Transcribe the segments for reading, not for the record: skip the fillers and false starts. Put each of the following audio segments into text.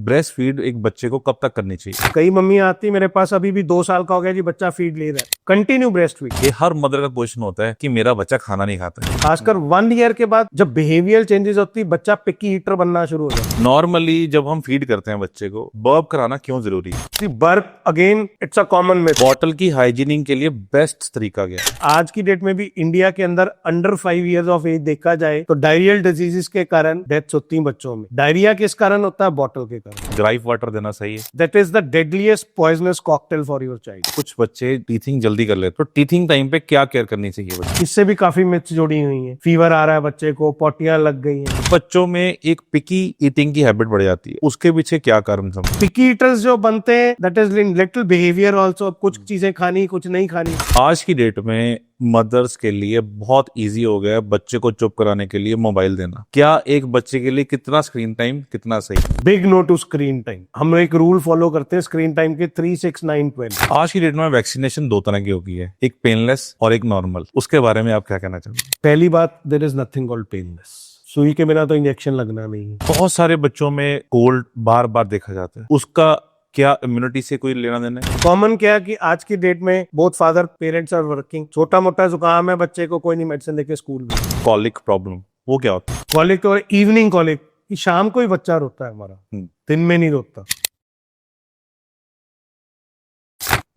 Breast feed एक बच्चे को कब तक करनी चाहिए? कई मम्मी आती मेरे पास, अभी भी 2 साल का हो गया जी, बच्चा फीड ले रहा है, कंटिन्यू ब्रेस्ट फीड। ये हर मदर का क्वेश्चन होता है कि मेरा बच्चा खाना नहीं खाता है। खासकर 1 ईयर के बाद जब बिहेवियर चेंजेस होती है, बच्चा पिकी ईटर बनना शुरू हो जाता नॉर्मली जब हम फीड करते हैं बच्चे को, बर्प कराना क्यों जरूरी है? है। Birth again it's a common myth. Bottle की हाइजीनिंग के लिए बेस्ट तरीका क्या है? आज की डेट में भी इंडिया के अंदर अंडर 5 इयर्स ऑफ एज देखा जाए तो डायरियल डिजीजेस के कारण डेथ्स होती हैं बच्चों में। डायरिया किस कारण होता है? बॉटल के कारण। ग्राइप वाटर देना सही है। That is the deadliest poisonous cocktail for your child. कुछ बच्चे टीथिंग जल्दी कर लेते, तो टीथिंग टाइम पे क्या केयर करनी चाहिए बच्चे? इससे भी काफी मिथ्स जुड़ी हुई हैं। फीवर आ रहा है बच्चे को, पोटियां लग गई हैं। बच्चों में एक पिकी ईटिंग की हैबिट बढ़ जाती है, उसके पीछे क्या कारण समझ? पिकी ईटर्स जो बनते हैं, that is little behaviour also. कुछ चीजें खानी, कुछ नहीं खानी। आज की डेट में मदर्स के लिए बहुत इजी हो गया है बच्चे को चुप कराने के लिए मोबाइल देना। क्या एक बच्चे के लिए कितना स्क्रीन टाइम कितना सही? Big no to screen time. हम एक रूल फॉलो करते हैं स्क्रीन टाइम के 3, 6, 9, 12। आज की डेट में वैक्सीनेशन 2 तरह की हो गई है, एक पेनलेस और एक नॉर्मल। उसके बारे में आप क्या कहना चाहोगे? पहली बात, there is nothing called painless. सुई के बिना तो इंजेक्शन लगना नहीं है। बहुत सारे बच्चों में कोल्ड बार बार देखा जाता है, उसका क्या इम्यूनिटी से कोई लेना देना है? कॉमन क्या है कि आज की डेट में both father parents are working. छोटा मोटा जुकाम है बच्चे को, कोई नहीं मेडिसिन लेके स्कूल में। कॉलिक प्रॉब्लम वो क्या होता है? कॉलिक और इवनिंग कॉलिक, कि शाम को ही बच्चा रोता है हमारा, दिन में नहीं रोता।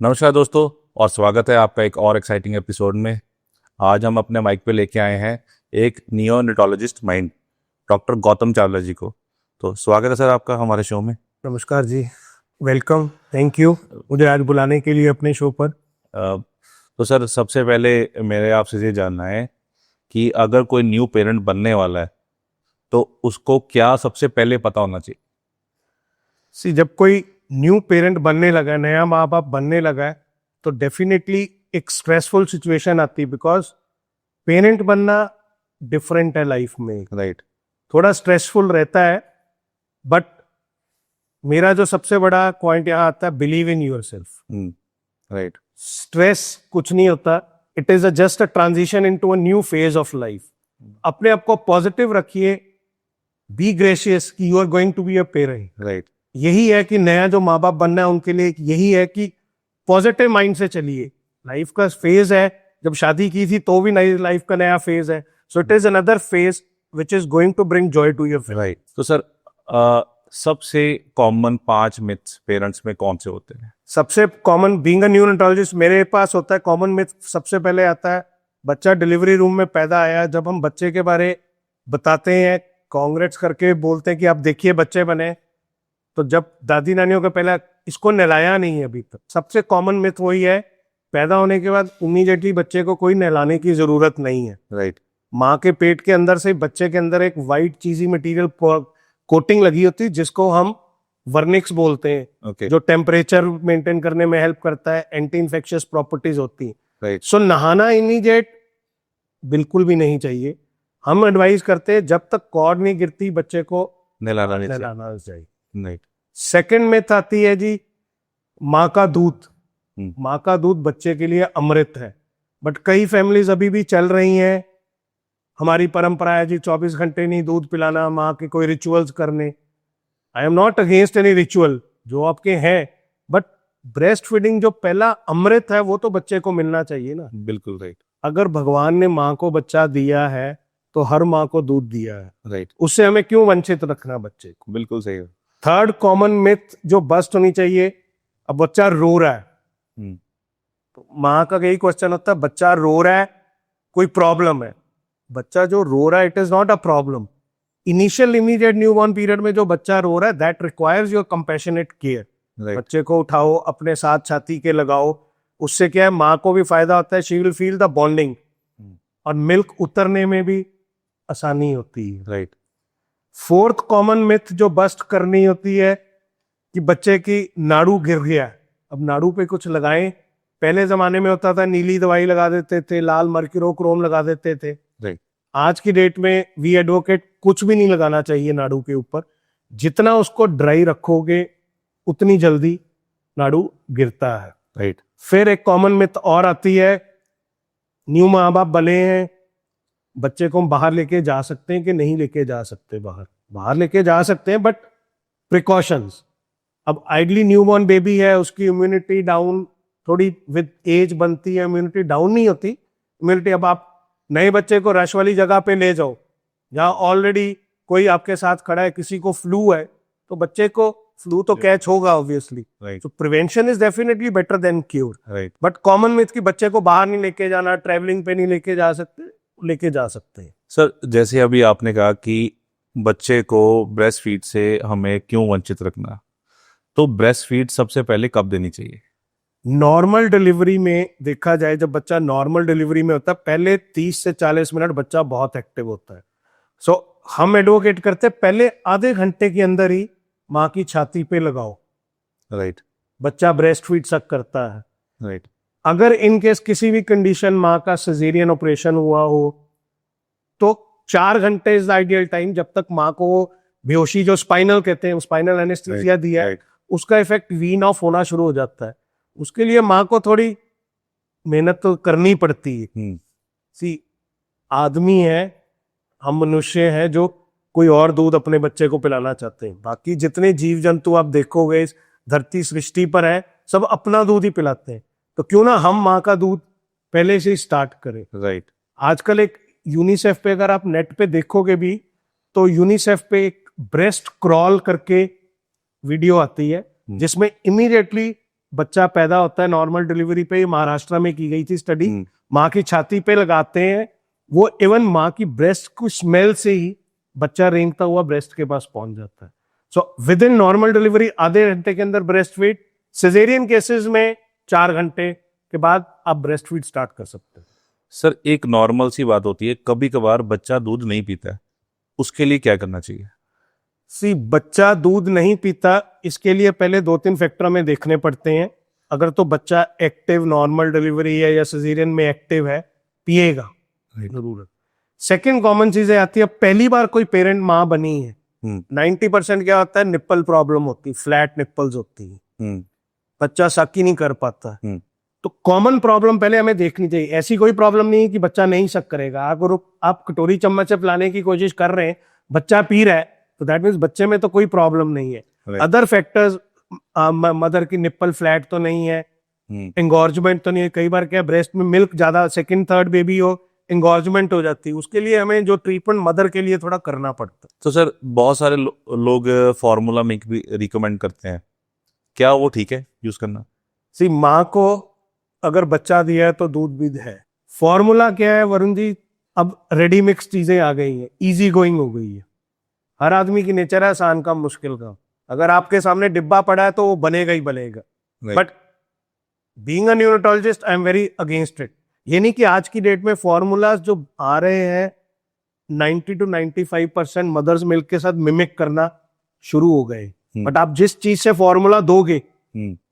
नमस्कार दोस्तों, और स्वागत है आपका एक और एक्साइटिंग एपिसोड में। आज हम अपने माइक पे लेके आए हैं एक neonatologist mind, doctor Gautam Chawla ji को। तो स्वागत है सर आपका हमारे शो में। नमस्कार जी, वेलकम, थैंक यू मुझे आज बुलाने के लिए अपने शो पर। तो सर, सबसे पहले मेरे आपसे ये जानना है कि अगर कोई न्यू पेरेंट बनने वाला है तो उसको क्या सबसे पहले पता होना चाहिए? जब कोई न्यू पेरेंट बनने लगा है, नया माँ बाप बनने लगा है, तो डेफिनेटली एक स्ट्रेसफुल सिचुएशन आती है। बिकॉज पेरेंट बनना डिफरेंट है लाइफ में, राइट। थोड़ा स्ट्रेसफुल रहता है। बट मेरा जो सबसे बड़ा पॉइंट यहाँ आता है, believe in yourself. Right. Stress कुछ नहीं होता, it is just a transition into a new phase of life. अपने आप को पॉजिटिव रखिए, बी ग्रेशियस कि you are going to be a parent. Right. यही है कि नया जो माँ बाप बनना है उनके लिए यही है कि पॉजिटिव माइंड से चलिए। लाइफ का फेज है, जब शादी की थी तो भी नई लाइफ का नया फेज है। So it is another phase which is going to bring joy to your family. Right. तो सर, सबसे कॉमन 5 मिथ्स पेरेंट्स में कौन से होते हैं? सबसे कॉमन, बीइंग अ न्यूरोलॉजिस्ट मेरे पास होता है कॉमन मिथ। सबसे पहले आता है, बच्चा डिलीवरी रूम में पैदा आया। जब हम बच्चे के बारे बताते हैं, कांग्रेट्स करके बोलते हैं कि आप देखिए बच्चे बने, तो जब दादी नानियों का पहला, इसको नहलाया नहीं है अभी तक। सबसे कॉमन मिथ वही है, पैदा होने के बाद इमीडिएटली बच्चे को कोई नहलाने की जरूरत नहीं है। राइट। माँ के पेट के अंदर से बच्चे के अंदर एक वाइट चीजी मटेरियल कोटिंग लगी होती है, जिसको हम वर्निक्स बोलते हैं। Okay. जो टेम्परेचर मेंटेन करने में हेल्प करता है, एंटी इन्फेक्शियस प्रॉपर्टीज होती हैं। राइट। सो नहाना इमीडिएट बिल्कुल भी नहीं चाहिए। हम एडवाइस करते हैं जब तक कॉर्ड नहीं गिरती बच्चे को नहलाना नहीं चाहिए। नहलाना चाहिए। राइट। सेकंड मिथ आती है जी, माँ का दूध। माँ का दूध बच्चे के लिए अमृत है। बट कई फैमिलीज अभी भी चल रही हैं, हमारी परंपरा है जी 24 घंटे नहीं दूध पिलाना, माँ के कोई रिचुअल्स करने। आई am not against any ritual, जो आपके हैं, बट ब्रेस्ट फीडिंग जो पहला अमृत है वो तो बच्चे को मिलना चाहिए ना। बिल्कुल राइट। अगर भगवान ने माँ को बच्चा दिया है तो हर माँ को दूध दिया है। राइट। उससे हमें क्यों वंचित रखना बच्चे को? बिल्कुल सही है। थर्ड कॉमन मिथ जो बस्ट होनी चाहिए, अब बच्चा रो रहा है, तो माँ का यही क्वेश्चन होता है, बच्चा रो रहा है, कोई प्रॉब्लम है? बच्चा जो रो रहा है, it is not a problem. Initial immediate newborn period में जो बच्चा रो रहा है, that requires your compassionate care. बच्चे को उठाओ, अपने साथ छाती के लगाओ, उससे क्या है, माँ को भी फायदा होता है, she will feel the bonding, और मिल्क उतरने में भी आसानी होती है। राइट। फोर्थ कॉमन मिथ जो बस्ट करनी होती है कि बच्चे की नाड़ू गिर गया, अब नाड़ू पे कुछ लगाएं। पहले जमाने में होता था नीली दवाई लगा देते थे, लाल मर्क्यूरोक्रोम लगा देते थे। राइट। आज की डेट में वी एडवोकेट कुछ भी नहीं लगाना चाहिए नाड़ू के ऊपर। जितना उसको ड्राई रखोगे उतनी जल्दी नाड़ू गिरता है। राइट। फिर एक कॉमन मिथ और आती है, न्यू माँ बाप बने हैं, बच्चे को हम बाहर लेके जा सकते हैं कि नहीं लेके जा सकते? बाहर लेके जा सकते हैं, बट प्रिकॉशंस। अब आइडली न्यूबॉर्न बेबी है, उसकी इम्यूनिटी डाउन थोड़ी विद एज बनती है, इम्यूनिटी डाउन नहीं होती इम्यूनिटी। अब आप नए बच्चे को रश वाली जगह पे ले जाओ जहाँ ऑलरेडी कोई आपके साथ खड़ा है, किसी को फ्लू है, तो बच्चे को फ्लू तो कैच होगा ऑब्वियसली। राइट तो prevention is definitely better than cure. Right but common myth कि बच्चे को बाहर नहीं लेके जाना, ट्रैवलिंग पे नहीं लेके जा सकते, लेके जा सकते हैं। सर, जैसे अभी आपने कहा कि बच्चे को ब्रेस्ट फीड से हमें क्यों वंचित रखना, तो ब्रेस्ट फीड सबसे पहले कब देनी चाहिए? नॉर्मल डिलीवरी में देखा जाए, जब बच्चा नॉर्मल डिलीवरी में होता है, पहले 30 से 40 मिनट बच्चा बहुत एक्टिव होता है। सो हम एडवोकेट करते हैं पहले आधे घंटे के अंदर ही माँ की छाती पे लगाओ। राइट बच्चा ब्रेस्ट फीड सक करता है। राइट अगर इन केस किसी भी कंडीशन माँ का सिजेरियन ऑपरेशन हुआ हो तो 4 घंटे इज आइडियल टाइम, जब तक माँ को बेहोशी, जो स्पाइनल कहते हैं, स्पाइनल एनेस्थीसिया दिया है, राइट उसका इफेक्ट वीन ऑफ होना शुरू हो जाता है। उसके लिए माँ को थोड़ी मेहनत तो करनी पड़ती है। सी आदमी है, हम मनुष्य हैं जो कोई और दूध अपने बच्चे को पिलाना चाहते हैं। बाकी जितने जीव जंतु आप देखोगे इस धरती सृष्टि पर है, सब अपना दूध ही पिलाते हैं। तो क्यों ना हम माँ का दूध पहले से ही स्टार्ट करें। राइट आजकल एक यूनिसेफ पे, अगर आप नेट पे देखोगे भी, तो यूनिसेफ पे एक ब्रेस्ट क्रॉल करके वीडियो आती है जिसमें इमीडिएटली बच्चा पैदा होता है नॉर्मल डिलीवरी पे। महाराष्ट्र में की गई थी स्टडी। माँ की छाती पे लगाते हैं, वो इवन माँ की ब्रेस्ट की स्मेल से ही बच्चा रेंगता हुआ ब्रेस्ट के पास पहुंच जाता है। So with in normal delivery आधे घंटे के अंदर ब्रेस्ट फीड, सिजेरियन केसेस में 4 घंटे के बाद आप ब्रेस्ट फीड स्टार्ट कर सकते हैं। सर, एक नॉर्मल सी बात होती है, कभी कभार बच्चा दूध नहीं पीता है, उसके लिए क्या करना चाहिए? सी बच्चा दूध नहीं पीता, इसके लिए पहले 2-3 फैक्टर हमें देखने पड़ते हैं। अगर तो बच्चा एक्टिव नॉर्मल डिलीवरी है या सिजेरियन में एक्टिव है, पिएगा जरूर। सेकेंड कॉमन चीजें आती है, पहली बार कोई पेरेंट माँ बनी है, 90% क्या होता है, निप्पल प्रॉब्लम होती है, फ्लैट निप्पल्स होती है, बच्चा सक ही नहीं कर पाता। तो कॉमन प्रॉब्लम पहले हमें देखनी चाहिए। ऐसी कोई प्रॉब्लम नहीं है कि बच्चा नहीं सक करेगा। अगर आप कटोरी चम्मच से पिलाने की कोशिश कर रहे हैं, बच्चा पी रहा है, तो दैट मीन्स बच्चे में तो कोई प्रॉब्लम नहीं है। अदर फैक्टर्स, मदर की निप्पल फ्लैट तो नहीं है, एंगॉर्जमेंट तो नहीं है। कई बार क्या, ब्रेस्ट में मिल्क ज्यादा, सेकंड थर्ड बेबी हो, एंगॉर्जमेंट हो जाती है, उसके लिए हमें जो ट्रीटमेंट मदर के लिए थोड़ा करना पड़ता है। तो सर, बहुत सारे लोग फार्मूला मिल्क भी रिकमेंड करते हैं, क्या वो ठीक है यूज करना? सी माँ को अगर बच्चा दिया है तो दूध भी है। फॉर्मूला क्या है वरुण जी, अब रेडी मिक्स चीजें आ गई हैं, इजी गोइंग हो गई है। हर आदमी की नेचर है आसान काम मुश्किल काम। अगर आपके सामने डिब्बा पड़ा है तो वो बनेगा ही बनेगा। But being a neurotologist I am very against it. ये नहीं कि आज की डेट में फॉर्मूलाज जो आ रहे हैं 90 to 95% मदर्स मिल्क के साथ मिमिक करना शुरू हो गए। बट आप जिस चीज से फॉर्मूला दोगे,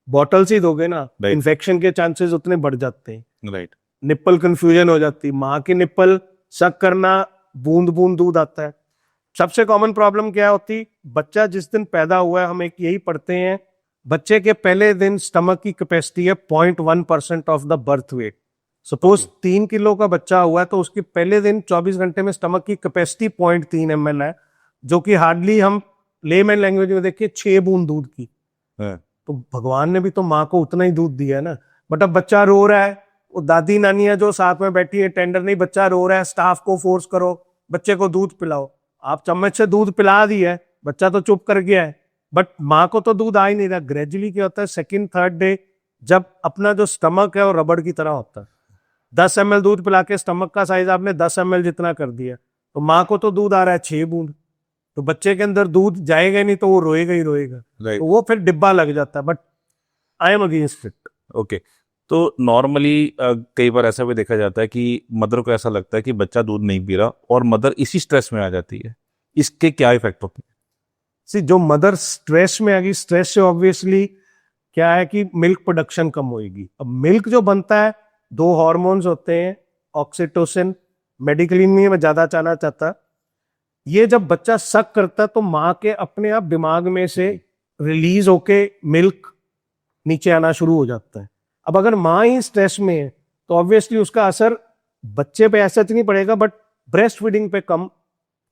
बॉटल्स ही दोगे ना, इन्फेक्शन के चांसेस उतने बढ़ जाते हैं। राइट निप्पल कंफ्यूजन हो जाती है। माँ की निप्पल सक करना, बूंद बूंद दूध आता है। सबसे कॉमन प्रॉब्लम क्या होती, बच्चा जिस दिन पैदा हुआ है, हम एक यही पढ़ते हैं, बच्चे के पहले दिन स्टमक की कैपेसिटी है 0.1% of the birth weight. Suppose 3 kilo का बच्चा हुआ है तो उसकी पहले दिन 24 घंटे में स्टमक की कैपेसिटी 0.3 ml है, जो कि हार्डली हम लेमैन लैंग्वेज में देखिए 6 बूंद दूध की। तो भगवान ने भी तो माँ को उतना ही दूध दिया है ना। बट अब बच्चा रो रहा है, वो दादी नानी है जो साथ में बैठी है, टेंडर नहीं, बच्चा रो रहा है, स्टाफ को फोर्स करो, बच्चे को दूध पिलाओ। आप चम्मच से दूध पिला दिया है, बच्चा तो चुप कर गया है, बट माँ को तो दूध आ ही नहीं रहा। ग्रेजुअली क्या होता है, सेकंड थर्ड डे जब अपना जो स्टमक है वो रबड़ की तरह होता है, 10 ml दूध पिला के स्टमक का साइज आपने 10 ml जितना कर दिया, तो माँ को तो दूध आ रहा है 6 बूंद, तो बच्चे के अंदर दूध जाएगा नहीं तो वो रोएगा ही रोएगा। तो वो फिर डिब्बा लग जाता है। But I am against it. Okay, तो नॉर्मली कई बार ऐसा भी देखा जाता है कि मदर को ऐसा लगता है कि बच्चा दूध नहीं पी रहा और मदर इसी स्ट्रेस में आ जाती है, इसके क्या इफेक्ट होते हैं? सी जो मदर स्ट्रेस में आ गई, स्ट्रेस से ऑब्वियसली क्या है कि मिल्क प्रोडक्शन कम होगी। अब मिल्क जो बनता है, 2 हार्मोन्स होते हैं, ऑक्सीटोसिन, मेडिकली नहीं मैं ज्यादा जाना चाहता। ये जब बच्चा सक करता है तो माँ के अपने आप दिमाग में से रिलीज होके मिल्क नीचे आना शुरू हो जाता है। अब अगर माँ ही स्ट्रेस में है तो ऑब्वियसली उसका असर बच्चे पे ऐसा नहीं पड़ेगा, बट ब्रेस्ट फीडिंग पे कम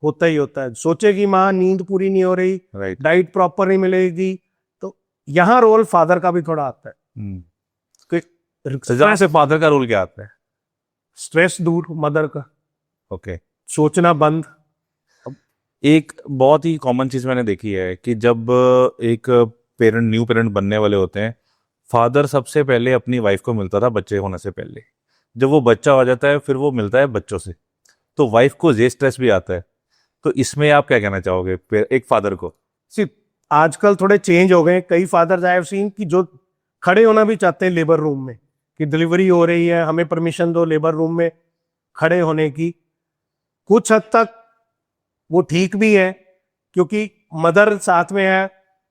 होता ही होता है। सोचेगी माँ नींद पूरी नहीं हो रही, राइट। डाइट प्रॉपर नहीं मिलेगी, तो यहाँ रोल फादर का भी थोड़ा आता है। तो जहाँ से फादर का रोल क्या आता है? स्ट्रेस दूर, मदर का ओके। सोचना बंद। एक बहुत ही कॉमन चीज मैंने देखी है कि जब एक पेरेंट न्यू पेरेंट बनने वाले होते हैं, फादर सबसे पहले अपनी वाइफ को मिलता था बच्चे होने से पहले। जब वो बच्चा हो जाता है फिर वो मिलता है बच्चों से, तो वाइफ को ये स्ट्रेस भी आता है। तो इसमें आप क्या कहना चाहोगे एक फादर को? सिर्फ आजकल थोड़े चेंज हो गए। कई फादर्स आई हैव सीन कि जो खड़े होना भी चाहते हैं लेबर रूम में, कि डिलीवरी हो रही है, हमें परमिशन दो लेबर रूम में खड़े होने की। कुछ हद तक वो ठीक भी है, क्योंकि मदर साथ में है,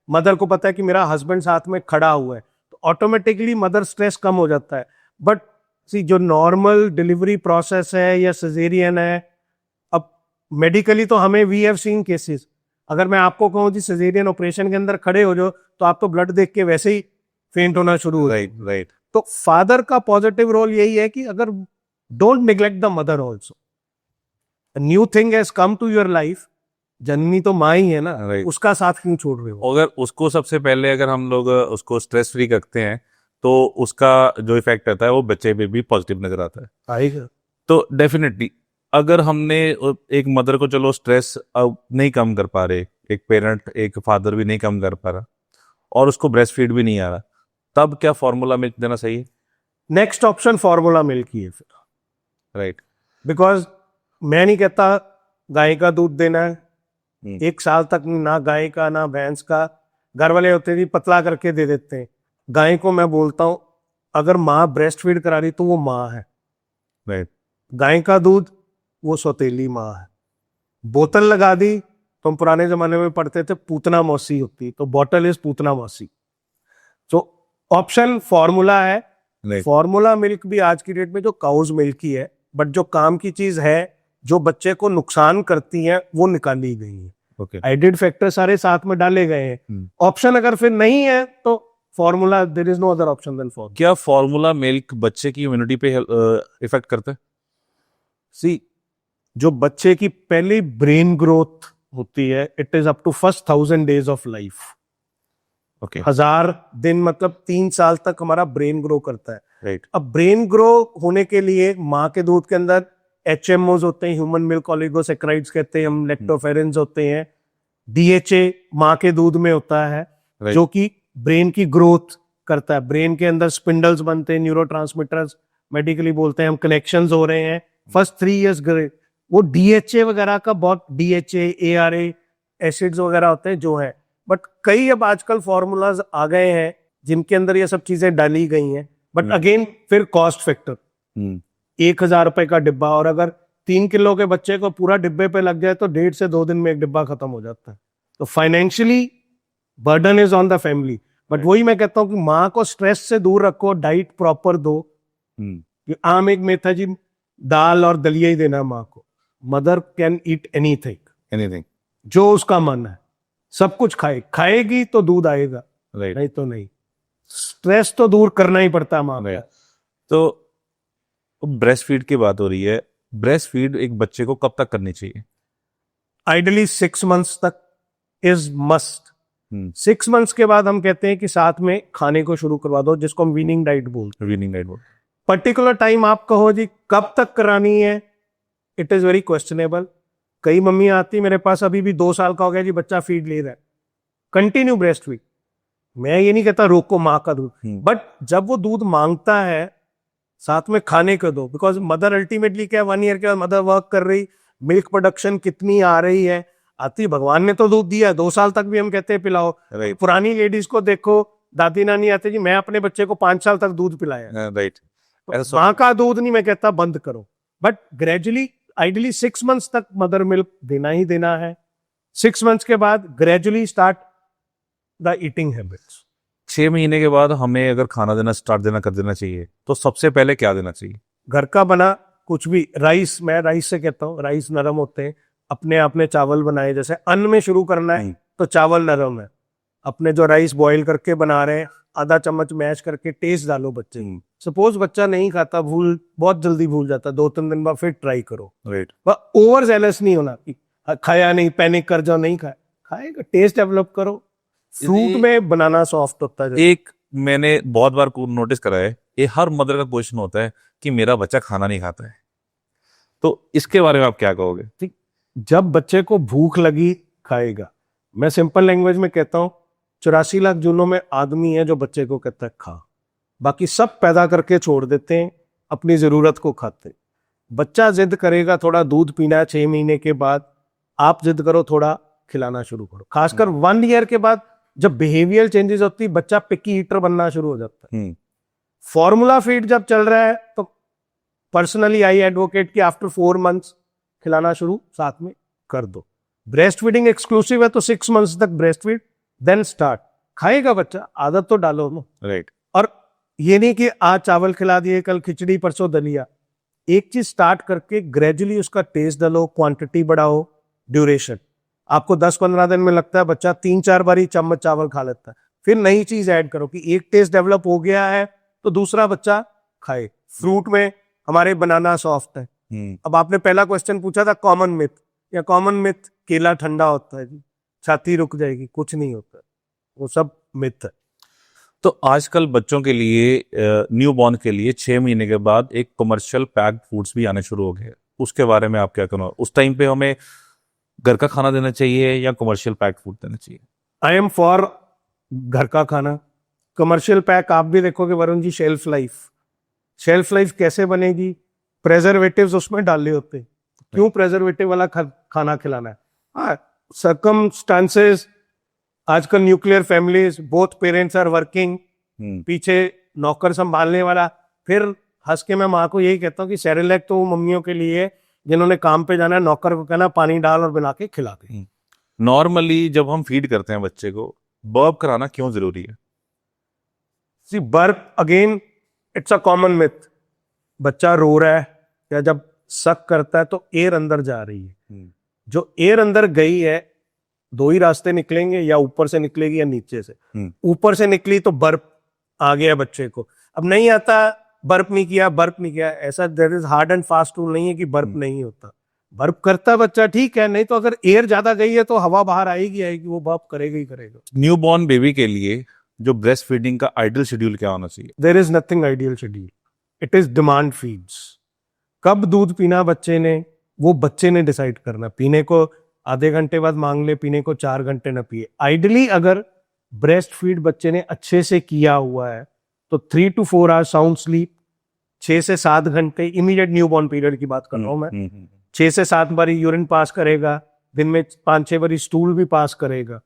मदर को पता है कि मेरा हस्बैंड साथ में खड़ा हुआ है, तो ऑटोमेटिकली मदर स्ट्रेस कम हो जाता है। बट सी जो नॉर्मल डिलीवरी प्रोसेस है या सिजेरियन है, अब मेडिकली तो हमें वी हैव सीन केसेस, अगर मैं आपको कहूँ जी सिजेरियन ऑपरेशन के अंदर खड़े हो जाओ तो आप तो ब्लड देख के वैसे ही फेंट होना शुरू हो। Right right. तो फादर का पॉजिटिव रोल यही है कि अगर don't neglect the mother also. New thing has come to your life, जननी तो माँ ही है ना, Right. उसका साथ क्यों छोड़ रहे हो? अगर उसको सबसे पहले अगर हम लोग उसको स्ट्रेस फ्री रखते हैं तो उसका जो इफेक्ट रहता है वो बच्चे पे भी पॉजिटिव नजर आता है। आएगा। तो डेफिनेटली अगर हमने एक मदर को, चलो स्ट्रेस अब नहीं कम कर पा रहे, एक पेरेंट एक फादर भी नहीं कम कर पा रहा और उसको ब्रेस्ट फीड भी नहीं आ रहा, तब क्या फॉर्मूला मिल्क देना सही है? नेक्स्ट ऑप्शन फॉर्मूला मिल्क ही है फिर। राइट। बिकॉज मैं नहीं कहता गाय का दूध देना है, 1 साल तक ना गाय का ना भैंस का। घर वाले होते हैं जी पतला करके दे देते हैं। गाय को मैं बोलता हूं अगर माँ ब्रेस्ट फीड करा रही तो वो माँ है। राइट। गाय का दूध वो सौतेली माँ है। बोतल लगा दी तो हम पुराने जमाने में पढ़ते थे पूतना मौसी होती, तो बॉटल इज पूतना मौसी। तो ऑप्शन फॉर्मूला है। Right. फॉर्मूला मिल्क भी आज की डेट में जो काउज मिल्क ही है, बट जो काम की चीज है जो बच्चे को नुकसान करती है वो निकाली गई है। ओके। एडिड फैक्टर सारे साथ में डाले गए हैं। ऑप्शन अगर फिर नहीं है तो formula, there is no other option than formula. क्या फॉर्मूला मिल्क बच्चे की इम्यूनिटी पे इफेक्ट करता है? सी जो बच्चे की पहली ब्रेन ग्रोथ होती है, it is up to first 1000 days of life. Okay. 1000 दिन मतलब 3 साल तक हमारा ब्रेन ग्रो करता है। राइट। अब ब्रेन ग्रो होने के लिए माँ के दूध के अंदर HMOs होते हैं, ह्यूमन मिल्क ऑलिगोसैकेराइड्स कहते हैं हम, लेक्टोफेरेंस होते हैं, DHA माँ के दूध में होता है, Right. जो कि ब्रेन की ग्रोथ करता है। ब्रेन के अंदर स्पिंडल्स बनते हैं, न्यूरोट्रांसमीटर्स मेडिकली बोलते हैं हम, कनेक्शंस हो रहे हैं फर्स्ट 3 इयर्स। वो DHA वगैरह का बहुत, DHA ARA एसिड्स वगैरह होते हैं जो है। बट कई अब आजकल फॉर्मूलाज आ गए हैं जिनके अंदर ये सब चीजें डाली गई हैं। बट अगेन फिर कॉस्ट फैक्टर, 1000 रुपए का डिब्बा, और अगर 3 किलो के बच्चे को पूरा डिब्बे पे लग जाए तो 1.5 से 2 दिन में एक डिब्बा खत्म हो जाता है। तो financially burden is on the family. But वही मैं कहता हूँ कि माँ को स्ट्रेस से दूर रखो, डाइट प्रॉपर दो। आम एक मिथ है जी दाल और दलिया ही देना माँ को। मदर कैन ईट एनीथिंग, जो उसका मन है सब कुछ खाएगी तो दूध आएगा। राइट। नहीं तो नहीं। स्ट्रेस तो दूर करना ही पड़ता है माँ का। तो ब्रेस्ट फीड की बात हो रही है, ब्रेस्ट फीड एक बच्चे को कब तक करनी चाहिए? आइडियली 6 मंथ्स तक इज मस्ट। 6 मंथ्स के बाद हम कहते हैं कि साथ में खाने को शुरू करवा दो, जिसको हम वीनिंग डाइट बोलते हैं। वीनिंग डाइट बोल। पर्टिकुलर टाइम आप कहो जी कब तक करानी है, इट इज वेरी क्वेश्चनेबल। कई मम्मी आती मेरे पास, अभी भी 2 साल का हो गया जी बच्चा फीड ले रहा है, कंटिन्यू ब्रेस्ट फीड। मैं ये नहीं कहता रोको माँ का दूध, बट जब वो दूध मांगता है साथ में खाने को दो। बिकॉज मदर अल्टीमेटली क्या, 1 ईयर के बाद मदर वर्क कर रही, मिल्क प्रोडक्शन कितनी आ रही है, आती भगवान ने तो दूध दिया है, 2 साल तक भी हम कहते हैं पिलाओ। Right. पुरानी लेडीज को देखो, दादी नानी आते जी मैं अपने बच्चे को 5 साल तक दूध पिलाया। राइट। तो माँ का दूध नहीं मैं कहता बंद करो, बट ग्रेजुअली आइडियली 6 मंथ्स तक मदर मिल्क देना ही देना है। 6 मंथ्स के बाद gradually start the eating habits. 6 महीने के बाद हमें अगर खाना देना स्टार्ट कर देना चाहिए, तो सबसे पहले क्या देना चाहिए? घर का बना कुछ भी, राइस, मैं राइस से कहता हूँ, राइस नरम होते हैं। अपने आपने चावल बनाए, जैसे अन्न में शुरू करना है तो चावल नरम है। अपने जो राइस बॉईल करके बना रहे हैं, आधा चम्मच मैश करके टेस्ट डालो बच्चे। सपोज बच्चा नहीं खाता, बहुत जल्दी भूल जाता, 2-3 दिन बाद फिर ट्राई करो। राइट। ओवर जेलस नहीं होना कि खाया नहीं, पैनिक कर जाओ, नहीं खाया, खाएगा, टेस्ट डेवलप करो। फ्रूट में बनाना सॉफ्ट होता है। एक मैंने बहुत बार नोटिस करा है, ये हर मदर का क्वेश्चन होता है कि मेरा बच्चा खाना नहीं खाता है, तो इसके बारे में आप क्या कहोगे? ठीक, जब बच्चे को भूख लगी खाएगा। मैं सिंपल लैंग्वेज में कहता हूं, 84 लाख जूनों में आदमी है जो बच्चे को कहता है खा, बाकी सब पैदा करके छोड़ देते हैं, अपनी जरूरत को खाते हैं। बच्चा जिद करेगा थोड़ा दूध पीना है 6 महीने के बाद, आप जिद करो थोड़ा खिलाना शुरू करो। खासकर 1 ईयर के बाद जब बिहेवियर चेंजेस होती है, बच्चा पिकी ईटर बनना शुरू हो जाता है। फॉर्मूला फीड जब चल रहा है तो पर्सनली आई एडवोकेट कि आफ्टर 4 मंथ्स खिलाना शुरू साथ में कर दो। ब्रेस्ट फीडिंग एक्सक्लूसिव है तो 6 मंथ्स तक ब्रेस्ट फीड, देन स्टार्ट। खाएगा बच्चा, आदत तो डालो ना। राइट। और ये नहीं कि आज चावल खिला दिए, कल खिचड़ी, परसों दलिया। एक चीज स्टार्ट करके ग्रेजुअली उसका टेस्ट डालो, क्वांटिटी बढ़ाओ, ड्यूरेशन। आपको 10-15 दिन में लगता है बच्चा 3-4 बार ही चम्मच चावल खा लेता है, फिर नई चीज ऐड करो कि एक टेस्ट डेवलप हो गया है तो दूसरा बच्चा खाए। फ्रूट में हमारे बनाना सॉफ्ट है। अब आपने पहला क्वेश्चन पूछा था कॉमन मिथ, या कॉमन मिथ केला ठंडा होता है जी, छाती रुक जाएगी, कुछ नहीं होता, वो सब मिथ है। तो आजकल बच्चों के लिए, न्यू बॉर्न के लिए 6 महीने के बाद एक कमर्शियल पैक्ड फूड्स भी आने शुरू हो गए, उसके बारे में आप क्या कहना? उस टाइम पे हमें घर का खाना देना चाहिए या कमर्शियल पैक्ड फूड देना चाहिए? आई एम फॉर घर का खाना। कमर्शियल पैक आप भी देखोगे वरुण जी, शेल्फ लाइफ कैसे बनेगी? प्रेजर्वेटिव्स उसमें डाले होते हैं। क्यों प्रेजर्वेटिव वाला खाना खिलाना है? हाँ, सर्कमस्टांसेस, आजकल nuclear families, both parents are working, पीछे नौकर संभालने वाला। फिर हंस के मैं माँ को यही कहता हूँ कि सेरेलैक तो मम्मियों के लिए है जिन्होंने काम पे जाना है, नौकर को कहना पानी डाल और बना के खिला दे। नॉर्मली जब हम फीड करते हैं बच्चे को, बर्प कराना क्यों जरूरी है? See burp again it's a common myth. बच्चा रो रहा है या जब सक करता है तो एयर अंदर जा रही है। जो एयर अंदर गई है, 2 ही रास्ते निकलेंगे, या ऊपर से निकलेगी या नीचे से। ऊपर से निकली तो बर्प आ गया बच्चे को, अब नहीं आता बर्प नहीं किया, ऐसा there is hard and fast rule नहीं है कि बर्प नहीं होता। बर्प करता बच्चा ठीक है, नहीं तो अगर एयर ज्यादा गई है तो हवा बाहर आएगी, वो बर्प करेगा ही करेगा। न्यू बॉर्न बेबी के लिए जो ब्रेस्ट फीडिंग का आइडियल शेड्यूल क्या होना चाहिए? There is nothing ideal schedule, it is demand feeds. कब दूध पीना बच्चे ने, वो बच्चे ने डिसाइड करना। पीने को आधे घंटे बाद मांग ले, पीने को 4 घंटे न पिए। आइडियली अगर ब्रेस्ट फीड बच्चे ने अच्छे से किया हुआ है तो 3 to 4 आवर्स साउंड स्लीप, 6 से 7 घंटे, इमीडिएट न्यूबॉर्न पीरियड की बात कर रहा हूं मैं, 6 से 7 बारी यूरिन पास करेगा, दिन में 5-6 बारी स्टूल भी पास करेगा,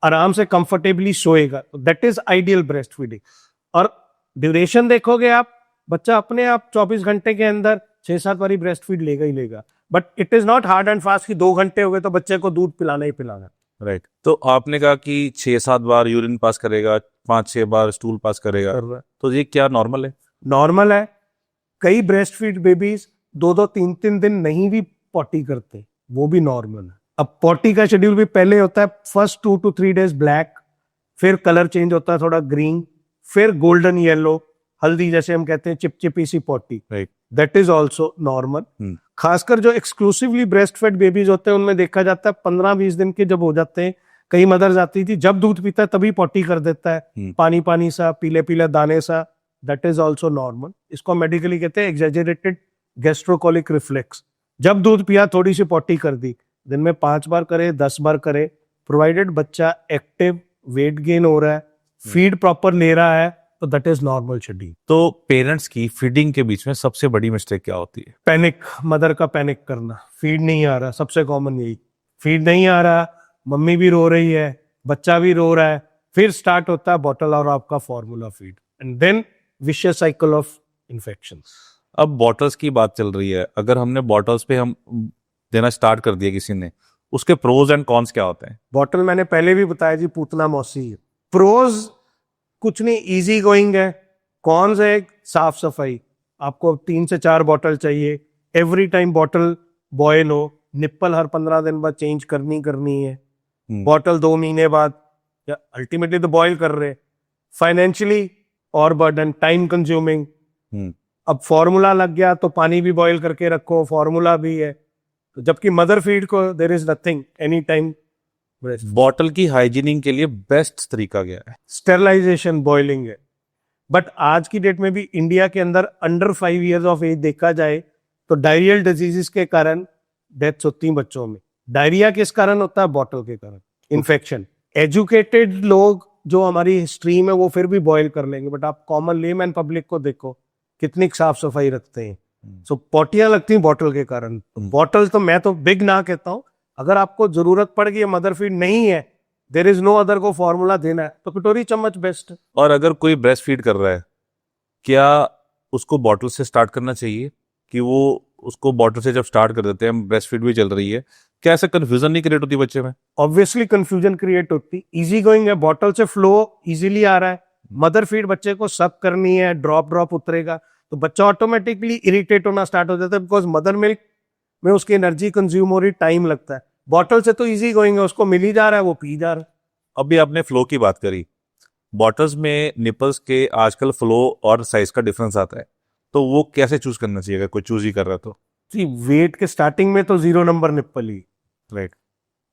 आराम से कंफर्टेबली सोएगा, that is ideal breast feeding. और ड्यूरेशन देखोगे आप, बच्चा अपने आप 24 घंटे के अंदर 6-7 बारी ब्रेस्ट फीड लेगा ही लेगा। But it is not hard and fast कि 2 घंटे हो गए तो बच्चे को दूध पिलाना ही पिलाना। राइट। तो आपने कहा कि 6-7 बार यूरिन पास करेगा, 5-6 बार स्टूल पास करेगा, तो ये क्या नॉर्मल है? नॉर्मल है। कई ब्रेस्ट फीड बेबीज 2-2, 3-3 दिन नहीं भी पॉटी करते, वो भी नॉर्मल है। अब पॉटी का शेड्यूल भी पहले होता है, फर्स्ट 2 to 3 डेज ब्लैक, फिर कलर चेंज होता है थोड़ा ग्रीन, फिर गोल्डन येलो, हल्दी जैसे हम कहते हैं, चिपचिपी सी potty. Right, that is also normal. खासकर जो एक्सक्लूसिवली ब्रेस्ट फेड बेबीज होते हैं उनमें देखा जाता है 15-20 दिन के जब हो जाते हैं, कई मदर्स आती थी जब दूध पीता है तभी पॉटी कर देता है, पानी पानी सा, पीले पीले दाने सा, दैट इज ऑल्सो नॉर्मल। इसको मेडिकली कहते हैं एग्जेजरेटेड गैस्ट्रोकोलिक रिफ्लेक्स। जब दूध पिया थोड़ी सी पॉटी कर दी, दिन में 5 बार करे, 10 बार करे, प्रोवाइडेड बच्चा एक्टिव, वेट गेन हो रहा है, फीड प्रॉपर ले रहा है, तो दैट इज नॉर्मल शेड्यूल। तो पेरेंट्स की फीडिंग के बीच में सबसे बड़ी मिस्टेक क्या होती है? पैनिक, मदर का पैनिक करना, फीड नहीं आ रहा, सबसे कॉमन यही, फीड नहीं आ रहा, मम्मी भी रो रही है, बच्चा भी रो रहा है, फिर स्टार्ट होता है बॉटल और आपका formula feed, and then vicious cycle of infections. अब बॉटल्स की बात चल रही है, अगर हमने बॉटल्स पे हम देना स्टार्ट कर दिया किसी ने, उसके प्रोज एंड कॉन्स क्या होते हैं? बॉटल मैंने पहले भी बताया जी, पूतना मौसी है। प्रोज कुछ नहीं, इजी गोइंग है। कॉन्स है साफ सफाई, आपको 3 से 4 बॉटल चाहिए, एवरी टाइम बॉटल बॉयल हो, निप्पल हर 15 दिन बाद चेंज करनी है, बॉटल 2 महीने बाद, या अल्टीमेटली तो बॉयल कर रहे, फाइनेंशियली और बर्डन, टाइम कंज्यूमिंग। अब फॉर्मूला लग गया तो पानी भी बॉयल करके रखो, फॉर्मूला भी है, तो जबकि मदर फीड को there is nothing any time. Bottle की हाइजीनिंग के लिए बेस्ट तरीका क्या है? स्टेरलाइजेशन, बॉइलिंग है। बट आज की डेट में भी इंडिया के अंदर अंडर 5 ईयर्स ऑफ एज देखा जाए तो डायरियल डिजीजेस के कारण डेथ्स होती हैं बच्चों में। डायरिया किस कारण होता है? बॉटल के कारण, इन्फेक्शन। एजुकेटेड लोग जो हमारी स्ट्रीम है वो फिर भी बॉयल कर लेंगे, बट आप कॉमन लेमैन पब्लिक को देखो कितनी साफ सफाई रखते हैं। सो पोटियां लगती हैं बॉटल के कारण। बॉटल तो मैं तो बिग ना कहता हूं, अगर आपको जरूरत पड़ गई, मदर फीड नहीं है, देर इज नो अदर को फॉर्मूला देना है, तो कटोरी चम्मच बेस्ट है। और अगर कोई ब्रेस्ट फीड कर रहा है, क्या उसको बॉटल से स्टार्ट करना चाहिए? कि वो उसको बॉटल से जब स्टार्ट कर देते हैं, ब्रेस्ट फीड भी चल रही है, क्या ऐसा कंफ्यूजन नहीं क्रिएट होती बच्चे में? ऑब्वियसली कंफ्यूजन क्रिएट होती, इजी गोइंग है, बॉटल से फ्लो इजीली आ रहा है। मदर फीड बच्चे को सक करनी है, ड्रॉप ड्रॉप उतरेगा, तो बच्चा ऑटोमेटिकली इरिटेट होना स्टार्ट हो जाता है, बिकॉज मदर मिल्क में उसकी एनर्जी कंज्यूम हो रही, टाइम लगता है। बॉटल से तो इजी गोइंग है, उसको मिल ही जा रहा है, वो पी जा रहा है। अभी आपने फ्लो की बात करी, बॉटल्स में निपल्स के आजकल फ्लो और साइज का डिफरेंस आता है, तो वो कैसे चूज करना चाहिए अगर कोई चूज ही कर रहा है तो? वेट के स्टार्टिंग में तो 0 नंबर निप्पल ही राइट,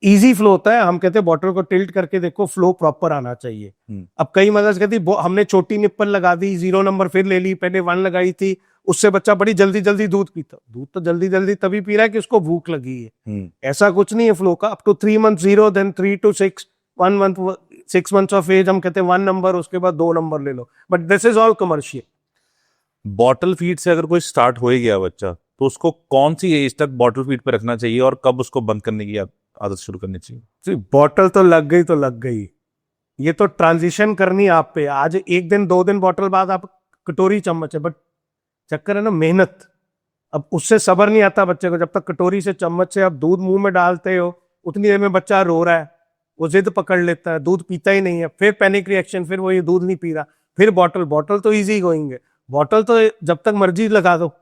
इजी फ्लो होता है। हम कहते हैं बॉटल को टिल्ट करके देखो, फ्लो प्रॉपर आना चाहिए। अब कई मदर्स कहती हमने छोटी निप्पल लगा दी, 0 नंबर फिर ले ली, पहले 1 लगाई थी, उससे बच्चा बड़ी जल्दी जल्दी दूध पीता। दूध तो जल्दी जल्दी तभी पी रहा है कि उसको भूख लगी है। ऐसा कुछ नहीं है फ्लो का। Up to 3 month 0, then 3 to 6, 1 month 6 months of age हम कहते हैं 1 नंबर, उसके बाद 2 नंबर ले लो, but this is all commercial. Bottle feed से अगर कोई स्टार्ट हो ही गया बच्चा, तो उसको कौन सी एज तक बॉटल फीड पे रखना चाहिए और कब उसको बंद करने की आदत शुरू करनी चाहिए? बॉटल तो लग गई तो लग गई, ये तो ट्रांजिशन करनी आप पे। आज 1 दिन 2 दिन बॉटल बाद आप कटोरी चम्मच है, बट चक्कर है ना मेहनत। अब उससे सब्र नहीं आता बच्चे को, जब तक कटोरी से चम्मच से आप दूध मुंह में डालते हो, उतनी देर में बच्चा रो रहा है, वो जिद पकड़ लेता है, दूध पीता ही नहीं है, फिर पैनिक रिएक्शन, फिर वो ये दूध नहीं पी रहा, फिर बॉटल। बॉटल तो इजी गोइंग है, बॉटल तो जब तक मर्जी लगा दो,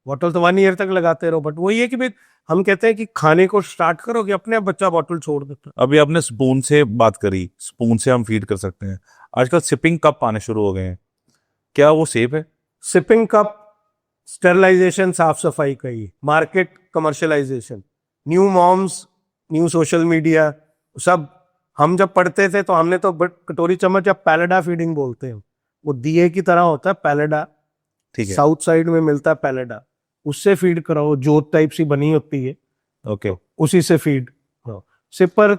बॉटल तो 1 ईयर तक लगाते रहो। बट वो ये कि भाई हम कहते हैं कि खाने को स्टार्ट करोगे, अपने आप बच्चा बॉटल छोड़ देता है। अभी आपने स्पून से बात करी, स्पून से हम फीड कर सकते हैं। आजकल सिपिंग कप आने शुरू हो गए हैं, क्या वो सेफ है? सिपिंग कप स्टेरलाइजेशन, साफ सफाई का ही market, commercialization, new moms, new social media सब। हम जब पढ़ते थे तो हमने तो कटोरी चम्मच या पैलेडा फीडिंग बोलते हैं, वो दिए की तरह होता है पैलेडा, ठीक है, साउथ साइड में मिलता है पैलेडा, उससे फीड कराओ, जोत टाइप सी बनी होती है, ओके, उसी से फीड। सिपर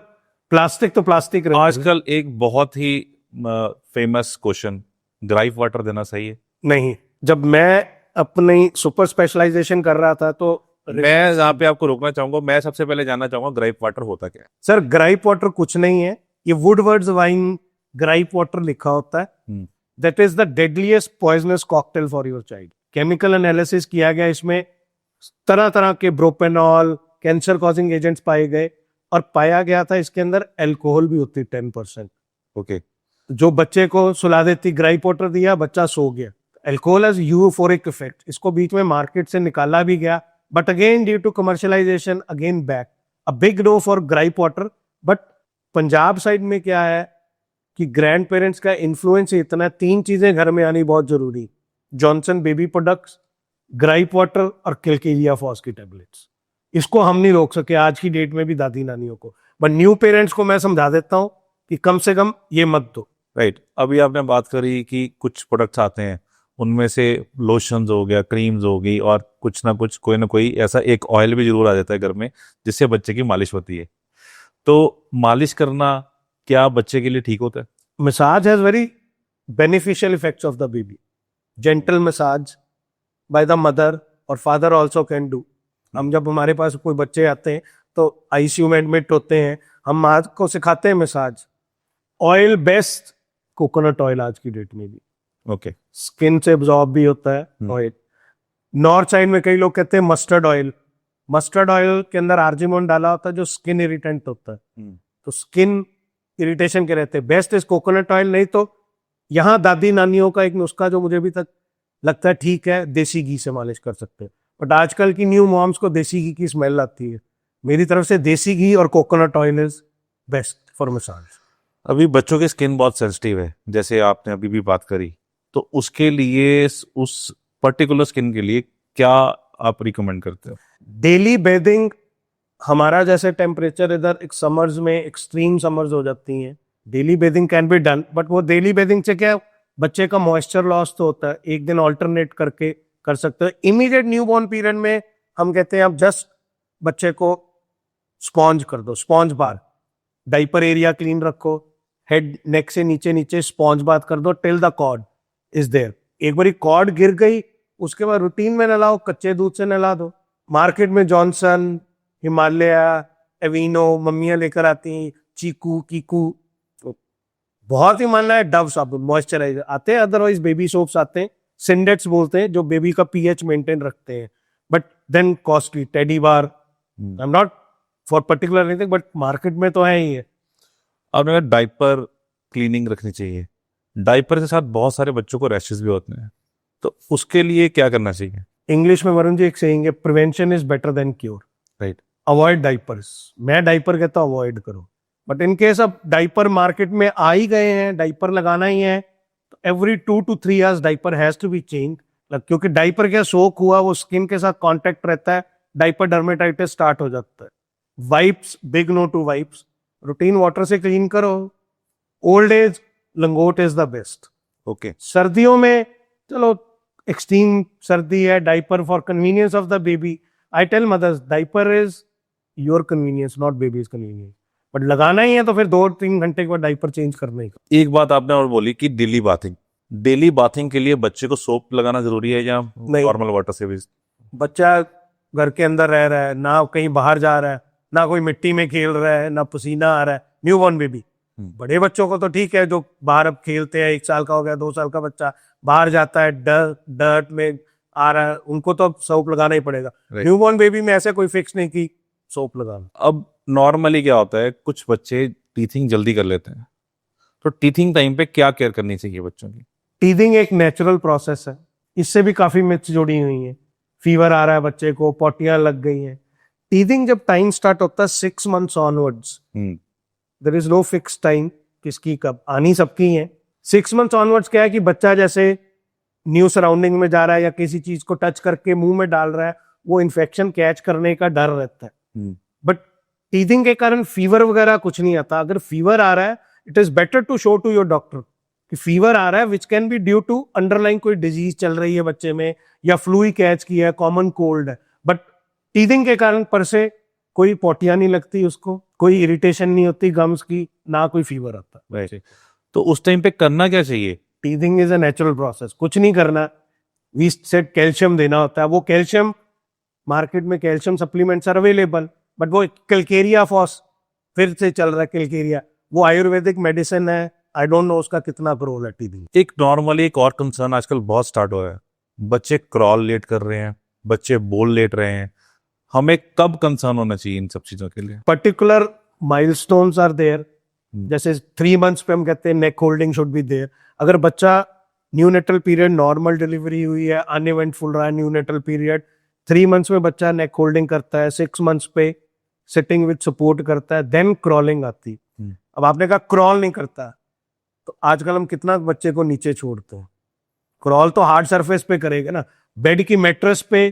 प्लास्टिक तो प्लास्टिक रहे। आजकल एक बहुत ही फेमस क्वेश्चन, ग्राइप वाटर देना सही है? नहीं, जब मैं अपनी सुपर स्पेशलाइजेशन कर रहा था तो मैं यहाँ पे आपको रोकना चाहूंगा, मैं सबसे पहले जानना चाहूंगा ग्राइप वाटर होता क्या है? सर, ग्राइप वाटर कुछ नहीं है, ये वुडवर्ड्स वाइन ग्राइप वाटर लिखा होता है। That is the deadliest poisonous cocktail for your child. Chemical analysis किया गया, इसमें तरह तरह के ब्रोपेनॉल, कैंसर कॉजिंग एजेंट्स पाए गए, और पाया गया था इसके अंदर अल्कोहल भी होती 10%। ओके, जो बच्चे को सुला देती, ग्राइप वाटर दिया, बच्चा सो गया। अल्कोहल हैज यूफोरिक इफेक्ट, इसको बीच में मार्केट से निकाला भी गया, but again due to commercialization again back, a big no for gripe water. But Punjab side में क्या है कि ग्रैंड पेरेंट्स का इन्फ्लुएंस इतना है, 3 चीजें घर में आनी बहुत जरूरी, Johnson baby products, gripe water और किलकेलिया फॉस की टेबलेट्स। इसको हम नहीं रोक सके आज की डेट में भी दादी नानियों को, बट न्यू पेरेंट्स को मैं समझा देता हूं कि कम से कम ये मत दो। राइट, अभी आपने बात करी कि कुछ प्रोडक्ट्स आते हैं, उनमें से लोशंस हो गया, क्रीम्स हो गई, और कुछ ना कुछ, कोई ना कोई ऐसा एक ऑयल भी जरूर आ जाता है घर में जिससे बच्चे की मालिश होती है। तो मालिश करना क्या बच्चे के लिए ठीक होता है? Massage has very beneficial effects of the baby. Gentle massage by the mother और फादर ऑल्सो कैन डू। हम जब हमारे पास कोई बच्चे आते हैं तो आईसीयू में एडमिट होते हैं, हम माँ को सिखाते हैं massage. Oil best coconut oil आज की डेट में भी, ओके, स्किन से एब्जॉर्ब भी होता है ऑयल। नॉर्थ साइड में कई लोग कहते हैं मस्टर्ड ऑयल, मस्टर्ड ऑयल के अंदर आर्जिमोन डाला होता है जो स्किन इरिटेंट होता है, तो स्किन इरिटेशन के रहते हैं। Best is coconut oil. नहीं तो यहाँ दादी नानियों का एक नुस्खा जो मुझे अभी तक लगता है ठीक है, देसी घी से मालिश कर सकते हैं। बट आजकल की न्यू मॉम्स को देसी घी की स्मेल आती है। मेरी तरफ से देसी घी और coconut oil is best for massage. अभी बच्चों की स्किन बहुत सेंसिटिव है, जैसे आपने अभी भी बात करी, तो उसके लिए, उस पर्टिकुलर स्किन के लिए क्या आप रिकमेंड करते हो? डेली बेदिंग हमारा जैसे टेम्परेचर इधर एक समर्स में एक्सट्रीम समर्स हो जाती हैं, daily bathing can be done, but वो डेली बेदिंग से क्या बच्चे का मॉइस्चर लॉस तो होता है, एक दिन ऑल्टरनेट करके कर सकते हो। इमीडिएट न्यूबॉर्न पीरियड में हम कहते हैं आप जस्ट बच्चे को स्पॉन्ज कर दो, स्पॉन्ज बार, डाइपर एरिया क्लीन रखो, हेड नेक से नीचे नीचे स्पॉन्ज बात कर दो till the cord is there. एक बार कॉर्ड गिर गई उसके बाद रूटीन में नहलाओ, कच्चे दूध से नहला दो। मार्केट में जॉनसन, हिमालय, एविनो मम्मियां लेकर आती, चीकू कीकू, बहुत ही मानना है डव साबुन मॉइस्चराइजर आते हैं, अदरवाइज बेबी सोप्स आते हैं, सिंडेट्स बोलते हैं, जो बेबी का पीएच मेंटेन रखते हैं, but then costly. Teddy bar, I am not for particular anything, but market में तो है ही है। आपने कहा डाइपर क्लीनिंग रखनी चाहिए, डाइपर के साथ बहुत सारे बच्चों को रैशेस भी होते हैं, तो उसके लिए क्या करना चाहिए? इंग्लिश में वरुण जी एक सेइंग है, prevention is better than cure. Right. Avoid diapers, मैं डाइपर कहता हूँ अवॉइड करो, बट इन केस अब डाइपर मार्केट में आ ही गए हैं, डाइपर लगाना ही है, तो every 2 to 3 years diaper has to be change, क्योंकि डाइपर क्या सोक हुआ वो स्किन के साथ कांटेक्ट रहता है, डाइपर डर्मेटाइटिस स्टार्ट हो जाता है। Wipes, big no to wipes, routine water से क्लीन करो। Old age langot is the best. Okay. सर्दियों में चलो एक्सट्रीम सर्दी है, diaper for convenience of the baby, I tell mothers diaper is your convenience not baby's convenience, but लगाना ही है तो फिर 2-3 घंटे के बाद डाइपर चेंज करना ही। एक बात आपने और बोली कि डेली बाथिंग के लिए बच्चे को सोप लगाना जरूरी है या नॉर्मल वाटर से भी? बच्चा घर के अंदर रह रहा है, ना कहीं बाहर जा रहा है, ना कोई मिट्टी में खेल रहा है, ना पसीना आ रहा है, न्यूबॉर्न बेबी। बड़े बच्चों को तो ठीक है, जो बाहर अब खेलते हैं, 1 साल का हो गया, 2 साल का बच्चा बाहर जाता है, डर्ट में आ रहा है, उनको तो सोप लगाना ही पड़ेगा। न्यूबॉर्न बेबी में ऐसे कोई फिक्स नहीं कि सोप लगाना। अब नॉर्मली क्या होता है, कुछ बच्चे टीथिंग जल्दी कर लेते हैं, तो टीथिंग टाइम पे क्या केयर करनी चाहिए बच्चों की? टीथिंग एक नेचुरल प्रोसेस है, इससे भी काफी मिथ्स जुड़ी हुई हैं। फीवर आ रहा है बच्चे को, पोटियां लग गई हैं, टीथिंग जब टाइम स्टार्ट होता है 6 months onwards, there is no fix time किसकी कब आनी, सबकी है। 6 months ऑनवर्ड्स क्या है कि बच्चा जैसे न्यू सराउंडिंग में जा रहा है या किसी चीज को टच करके मुंह में डाल रहा है, वो इन्फेक्शन कैच करने का डर रहता है। बट टीथिंग के कारण फीवर वगैरह कुछ नहीं आता। अगर फीवर आ रहा है, it is better to show to your doctor कि फीवर आ रहा है, which can be due to underline कोई डिजीज चल रही है बच्चे में, या फ्लू ही कैच किया है, कॉमन कोल्ड है। बट टीथिंग के कारण पर से कोई पोटियां नहीं लगती उसको, कोई इरिटेशन नहीं होती गम्स की, ना कोई फीवर आता। राइट। तो उस टाइम पे करना क्या चाहिए? Teething is a natural process, कुछ नहीं करना। वी सेड कैल्शियम देना होता है, वो कैल्शियम मार्केट में calcium supplements are available, but वो कैलकेरिया फॉस फिर से चल रहा है, कैलकेरिया वो आयुर्वेदिक मेडिसिन है, आई डोंट नो उसका कितना रोल है टीथिंग। एक नॉर्मली एक और कंसर्न आजकल बहुत स्टार्ट हो रहा है, बच्चे क्रॉल लेट कर रहे हैं, बच्चे बोल लेट रहे हैं, हमें कब कंसर्न होना चाहिए इन सब चीजों के लिए? पर्टिकुलर माइलस्टोन्स आर देयर, जैसे 3 months पे हम कहते हैं नेक होल्डिंग शुड बी देयर। अगर बच्चा न्यूनेटल पीरियड, नॉर्मल डिलीवरी हुई है, अनइवेंटफुल रहा है न्यूनेटल पीरियड, 3 months में बच्चा नेक होल्डिंग करता है, 6 months पे सिटिंग विद सपोर्ट करता है, देन क्रॉलिंग आती। अब आपने कहा क्रॉल नहीं करता, तो आजकल हम कितना बच्चे को नीचे छोड़ते हैं। क्रॉल तो हार्ड सरफेस पे करेगा ना, बेड की मैट्रेस पे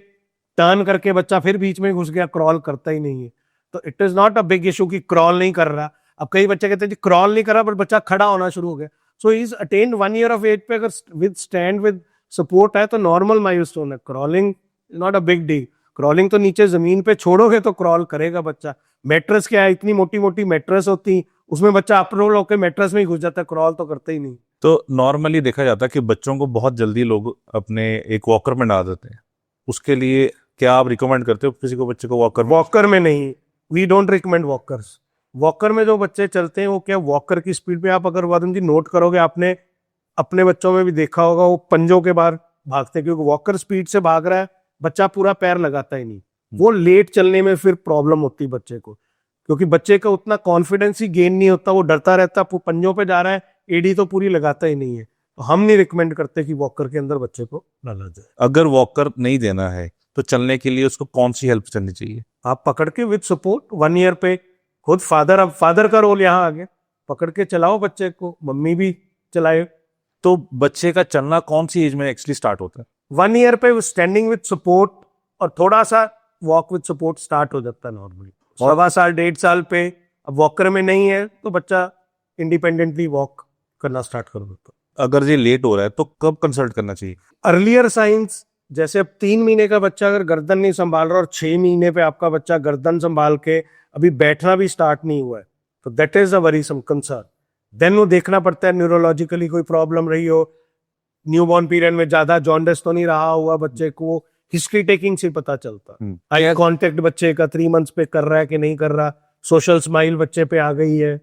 टर्न करके बच्चा फिर बीच में घुस गया, क्रॉल करता ही नहीं है। तो it is not a big issue कि क्रॉल नहीं कर रहा। अब कई बच्चे कहते हैं जी क्रॉल नहीं कर रहा, बट बच्चा खड़ा होना शुरू हो गया, so he is attend 1 year of age पे अगर विद स्टैंड विद सपोर्ट है तो नॉर्मल माइलस्टोन है। Crawling not a big deal. Crawling तो नीचे जमीन पे छोड़ोगे तो क्रॉल करेगा बच्चा। मैट्रेस क्या है, इतनी मोटी मोटी मैट्रेस होती, उसमें बच्चा अपरोल होकर मैट्रेस में ही घुस जाता है, क्रॉल तो करता ही नहीं। तो नॉर्मली देखा जाता है कि बच्चों को बहुत जल्दी लोग अपने एक वॉकर में डाल देते हैं, उसके लिए क्या आप रिकमेंड करते हो किसी को बच्चे को वॉकर? वॉकर में नहीं, we don't recommend walkers. Walker में जो बच्चे चलते हैं वो क्या, वॉकर की स्पीड पे आप अगर वरुण जी नोट करोगे, आपने अपने बच्चों में भी देखा होगा, वो पंजों के बाहर भागते हैं, क्योंकि वॉकर स्पीड से भाग रहा है, बच्चा पूरा पैर लगाता ही नहीं। वो लेट चलने में फिर प्रॉब्लम होती है बच्चे को, क्योंकि बच्चे का उतना कॉन्फिडेंस ही गेन नहीं होता, वो डरता रहता, वो पंजों पे जा रहा है, एडी तो पूरी लगाता ही नहीं है। तो हम नहीं रिकमेंड करते कि वॉकर के अंदर बच्चे को डाला जाए। अगर वॉकर नहीं देना है तो चलने के लिए उसको कौन सी हेल्प करनी चाहिए? आप पकड़ के विद सपोर्ट 1 year पे खुद फादर, अब फादर का रोल यहाँ आ गया, पकड़ के चलाओ बच्चे को, मम्मी भी चलाए। तो बच्चे का चलना कौन सी एज में एक्चुअली स्टार्ट होता है? 1 year पे स्टैंडिंग विद सपोर्ट और थोड़ा सा वॉक विद सपोर्ट स्टार्ट हो जाता है नॉर्मली। सवा साल 1.5 साल पे अब वॉकर में नहीं है तो बच्चा इंडिपेंडेंटली वॉक करना स्टार्ट कर देता। अगर ये लेट हो रहा है तो कब कंसल्ट करना चाहिए? अर्लियर साइंस, जैसे अब 3 महीने का बच्चा अगर गर्दन नहीं संभाल रहा और 6 महीने पे आपका बच्चा गर्दन संभाल के अभी बैठना भी स्टार्ट नहीं हुआ है, तो that is a worrisome concern. Then वो देखना पड़ता है न्यूरोलॉजिकली कोई प्रॉब्लम रही हो, न्यूबॉर्न पीरियड में ज्यादा जॉन्डिस तो नहीं रहा हुआ बच्चे को, हिस्ट्री टेकिंग से पता चलता। आई कांटेक्ट बच्चे का 3 मंथ्स पे कर रहा है कि नहीं कर रहा, सोशल स्माइल बच्चे पे आ गई है।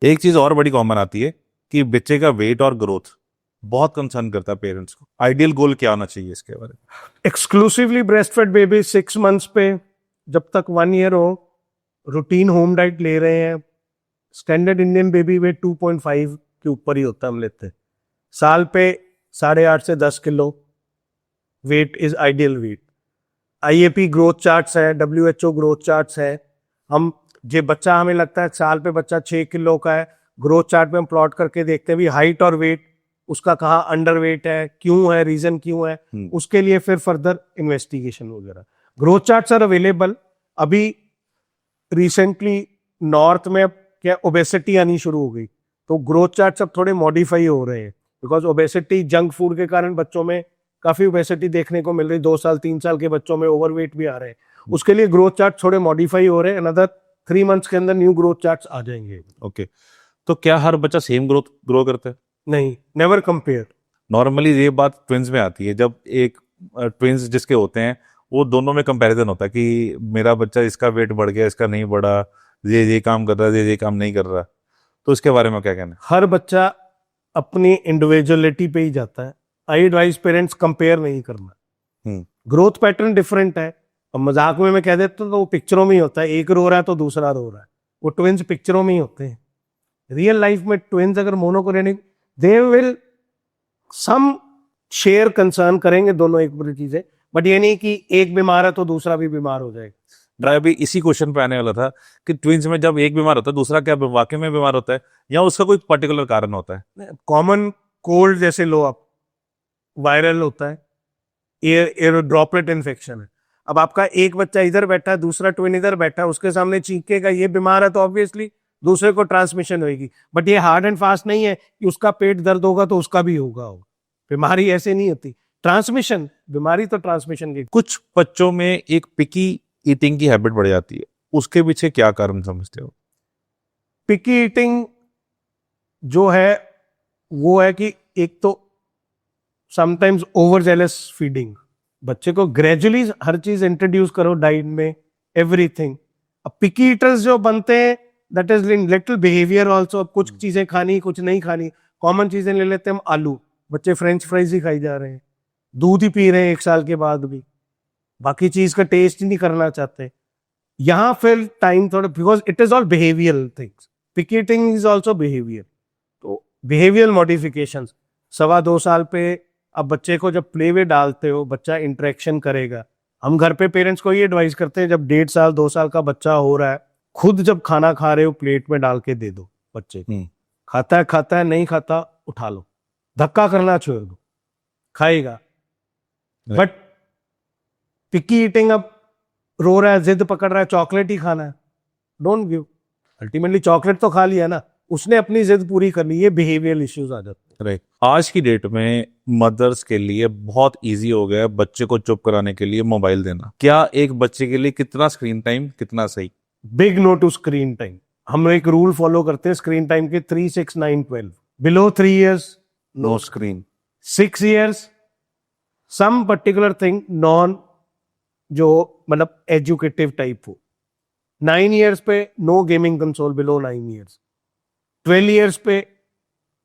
एक चीज और बड़ी कॉमन आती है कि बच्चे का वेट और ग्रोथ बहुत कंसर्न करता है पेरेंट्स को। आइडियल गोल क्या होना चाहिए इसके बारे में? Exclusively breast fed baby 6 months पे जब तक 1 ईयर हो रूटीन होम डाइट ले रहे हैं, स्टैंडर्ड इंडियन बेबी वेट 2.5 के ऊपर ही होता है, हम लेते हैं। साल पे 8.5 से 10 kilo weight is ideal weight. IAP growth charts है, WHO ग्रोथ चार्ट्स है। हम जे बच्चा हमें लगता है साल पे बच्चा 6 किलो का है, ग्रोथ चार्ट में हम प्लॉट करके देखते हैं भी हाइट और वेट उसका कहाँ अंडर वेट है, क्यों है, रीजन क्यों है, उसके लिए फिर फर्दर इन्वेस्टिगेशन वगैरह। Growth charts are available. अभी रिसेंटली नॉर्थ में क्या ओबेसिटी आनी शुरू हो गई, तो ग्रोथ चार्ट्स अब थोड़े मॉडिफाई हो रहे हैं बिकॉज ओबेसिटी जंक फूड के कारण बच्चों में काफी ओबेसिटी देखने को मिल रही, 2 साल 3 साल के बच्चों में ओवरवेट भी आ रहे हैं। उसके लिए ग्रोथ चार्ट थोड़े मॉडिफाई हो रहे हैं। अनदर 3 मंथ्स के अंदर न्यू ग्रोथ चार्ट्स आ जाएंगे। ओके, तो क्या हर बच्चा सेम ग्रो करता है? नहीं, नेवर कंपेयर। नॉर्मली ये बात ट्विंस में आती है, जब एक ट्विंस जिसके होते हैं वो दोनों में कंपैरिजन होता है कि मेरा बच्चा इसका वेट बढ़ गया, इसका नहीं बढ़ा, ये काम कर रहा है, ये काम नहीं कर रहा, तो इसके बारे में क्या कहना है? हर बच्चा अपनी इंडिविजुअलिटी पे ही जाता है। आई एडवाइज पेरेंट्स कंपेयर नहीं करना। ग्रोथ पैटर्न डिफरेंट है। अब मजाक में मैं कह देता हूं तो वो पिक्चरों में ही होता है, एक रो रहा है तो दूसरा रो रहा है, वो ट्विंस पिक्चरों में ही होते हैं। रियल लाइफ में ट्विंस अगर monochorionic, they will some share concern करेंगे दोनों एक बुरी चीजें, बट ये नहीं कि एक बीमार है तो दूसरा भी बीमार हो जाएगा। ड्राइव भी इसी क्वेश्चन पे आने वाला था कि ट्विंस में जब एक बीमार होता है दूसरा क्या वाकई में बीमार होता है या उसका कोई पर्टिकुलर कारण होता है? कॉमन कोल्ड जैसे लो आप, वायरल होता है, एयर ड्रॉपलेट इन्फेक्शन है। अब आपका एक बच्चा इधर बैठा है, दूसरा ट्विन इधर बैठा है, उसके सामने चीखेगा ये बीमार है तो ऑब्वियसली दूसरे को ट्रांसमिशन होगी। बट ये हार्ड एंड फास्ट नहीं है कि उसका पेट दर्द होगा तो उसका भी होगा। बीमारी ऐसे नहीं होती, ट्रांसमिशन, बीमारी तो ट्रांसमिशन की। कुछ बच्चों में एक पिकी ईटिंग की हैबिट बढ़ जाती है, उसके पीछे क्या कारण समझते हो? पिकी ईटिंग जो है वो है कि एक तो समटाइम्स ओवर जेलस फीडिंग, बच्चे को ग्रेजुअली हर चीज इंट्रोड्यूस करो डाइट में, एवरीथिंग। अब पिकी ईटर्स जो बनते हैं that is little behaviour also. अब कुछ चीजें खानी कुछ नहीं खानी, कॉमन चीजें ले लेते हैं हम, आलू, बच्चे फ्रेंच फ्राइज ही खाई जा रहे हैं, दूध ही पी रहे हैं 1 साल के बाद भी, बाकी चीज का टेस्ट ही नहीं करना चाहते। यहां फिर टाइम थोड़ा, because it is all behavioural things, picky eating is also behaviour. तो बिहेवियरल मॉडिफिकेशंस 2.25 साल पे अब बच्चे को जब प्ले वे डालते हो, बच्चा इंटरेक्शन करेगा। हम घर पे पेरेंट्स को ये एडवाइस करते हैं जब 1.5 साल 2 साल का बच्चा हो रहा है, खुद जब खाना खा रहे हो प्लेट में डाल के दे दो बच्चे को। खाता है नहीं खाता उठा लो, धक्का करना छोड़ दो, खाएगा। बट पिकी ईटिंग, अब रो रहा है, जिद पकड़ रहा है, चॉकलेट ही खाना है, डोंट गिव। अल्टीमेटली चॉकलेट तो खा लिया ना, उसने अपनी जिद पूरी कर ली, ये बिहेवियरल इश्यूज आ जाते हैं। राइट। आज की डेट में मदर्स के लिए बहुत इजी हो गया है बच्चे को चुप कराने के लिए मोबाइल देना। क्या एक बच्चे के लिए कितना स्क्रीन टाइम कितना सही? Big no to screen time. हम एक रूल फॉलो करते हैं स्क्रीन टाइम के 3, 6, 9, 12। Below 3 years no screen. 6 years some particular thing, non जो मतलब एजुकेटिव टाइप हो। 9 years पे no gaming console below 9 years। 12 years पे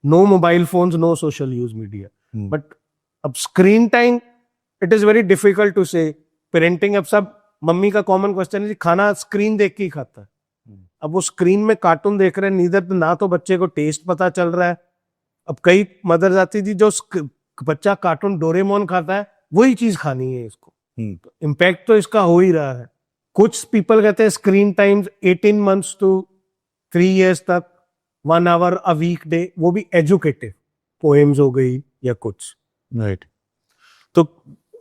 no mobile phones, no social use media. But अब screen time it is very difficult to say. Parenting, अब सब mummy का common question है खाना स्क्रीन देख के ही खाता है। अब वो स्क्रीन में कार्टून देख रहे हैं, नीदर ना तो बच्चे को टेस्ट पता चल रहा है। अब कई मदर्स आती थी जो बच्चा कार्टून डोरेमोन खाता है वही चीज खानी है इसको। इम्पैक्ट तो इसका हो ही रहा है। कुछ पीपल कहते हैं screen time 18 months to 3 years तक 1 hour a week day, वो भी एजुकेटिव, पोएम्स हो गई या कुछ। राइट। तो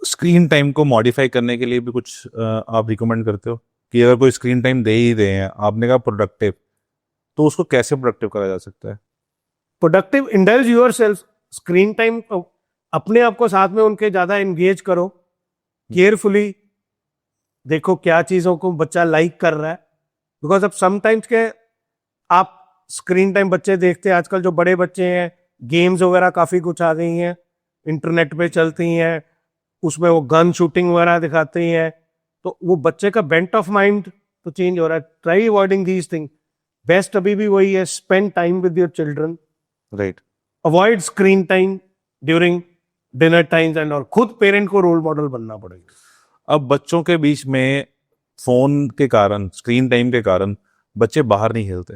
स्क्रीन टाइम को मॉडिफाई करने के लिए भी कुछ आप रिकमेंड करते हो? कि अगर कोई स्क्रीन टाइम दे ही दे हैं, आपने कहा प्रोडक्टिव, तो उसको कैसे प्रोडक्टिव करा जा सकता है? Productive, indulge your self. Screen time अपने आप को साथ में उनके ज्यादा एंगेज करो, केयरफुली देखो क्या चीजों को बच्चा लाइक कर रहा है। बिकॉज अब समटाइम्स के आप स्क्रीन टाइम बच्चे देखते हैं, आजकल जो बड़े बच्चे हैं, गेम्स वगैरह काफी कुछ आ गई हैं, इंटरनेट पे चलती हैं, उसमें वो गन शूटिंग वगैरह दिखाती हैं, तो वो बच्चे का बेंट ऑफ माइंड तो चेंज हो रहा है। Try avoiding these thing. Best अभी भी वही है, spend time with your children, right. Avoid screen time during dinner times and और खुद पेरेंट को रोल मॉडल बनना पड़ेगा। अब बच्चों के बीच में फोन के कारण, स्क्रीन टाइम के कारण बच्चे बाहर नहीं खेलते,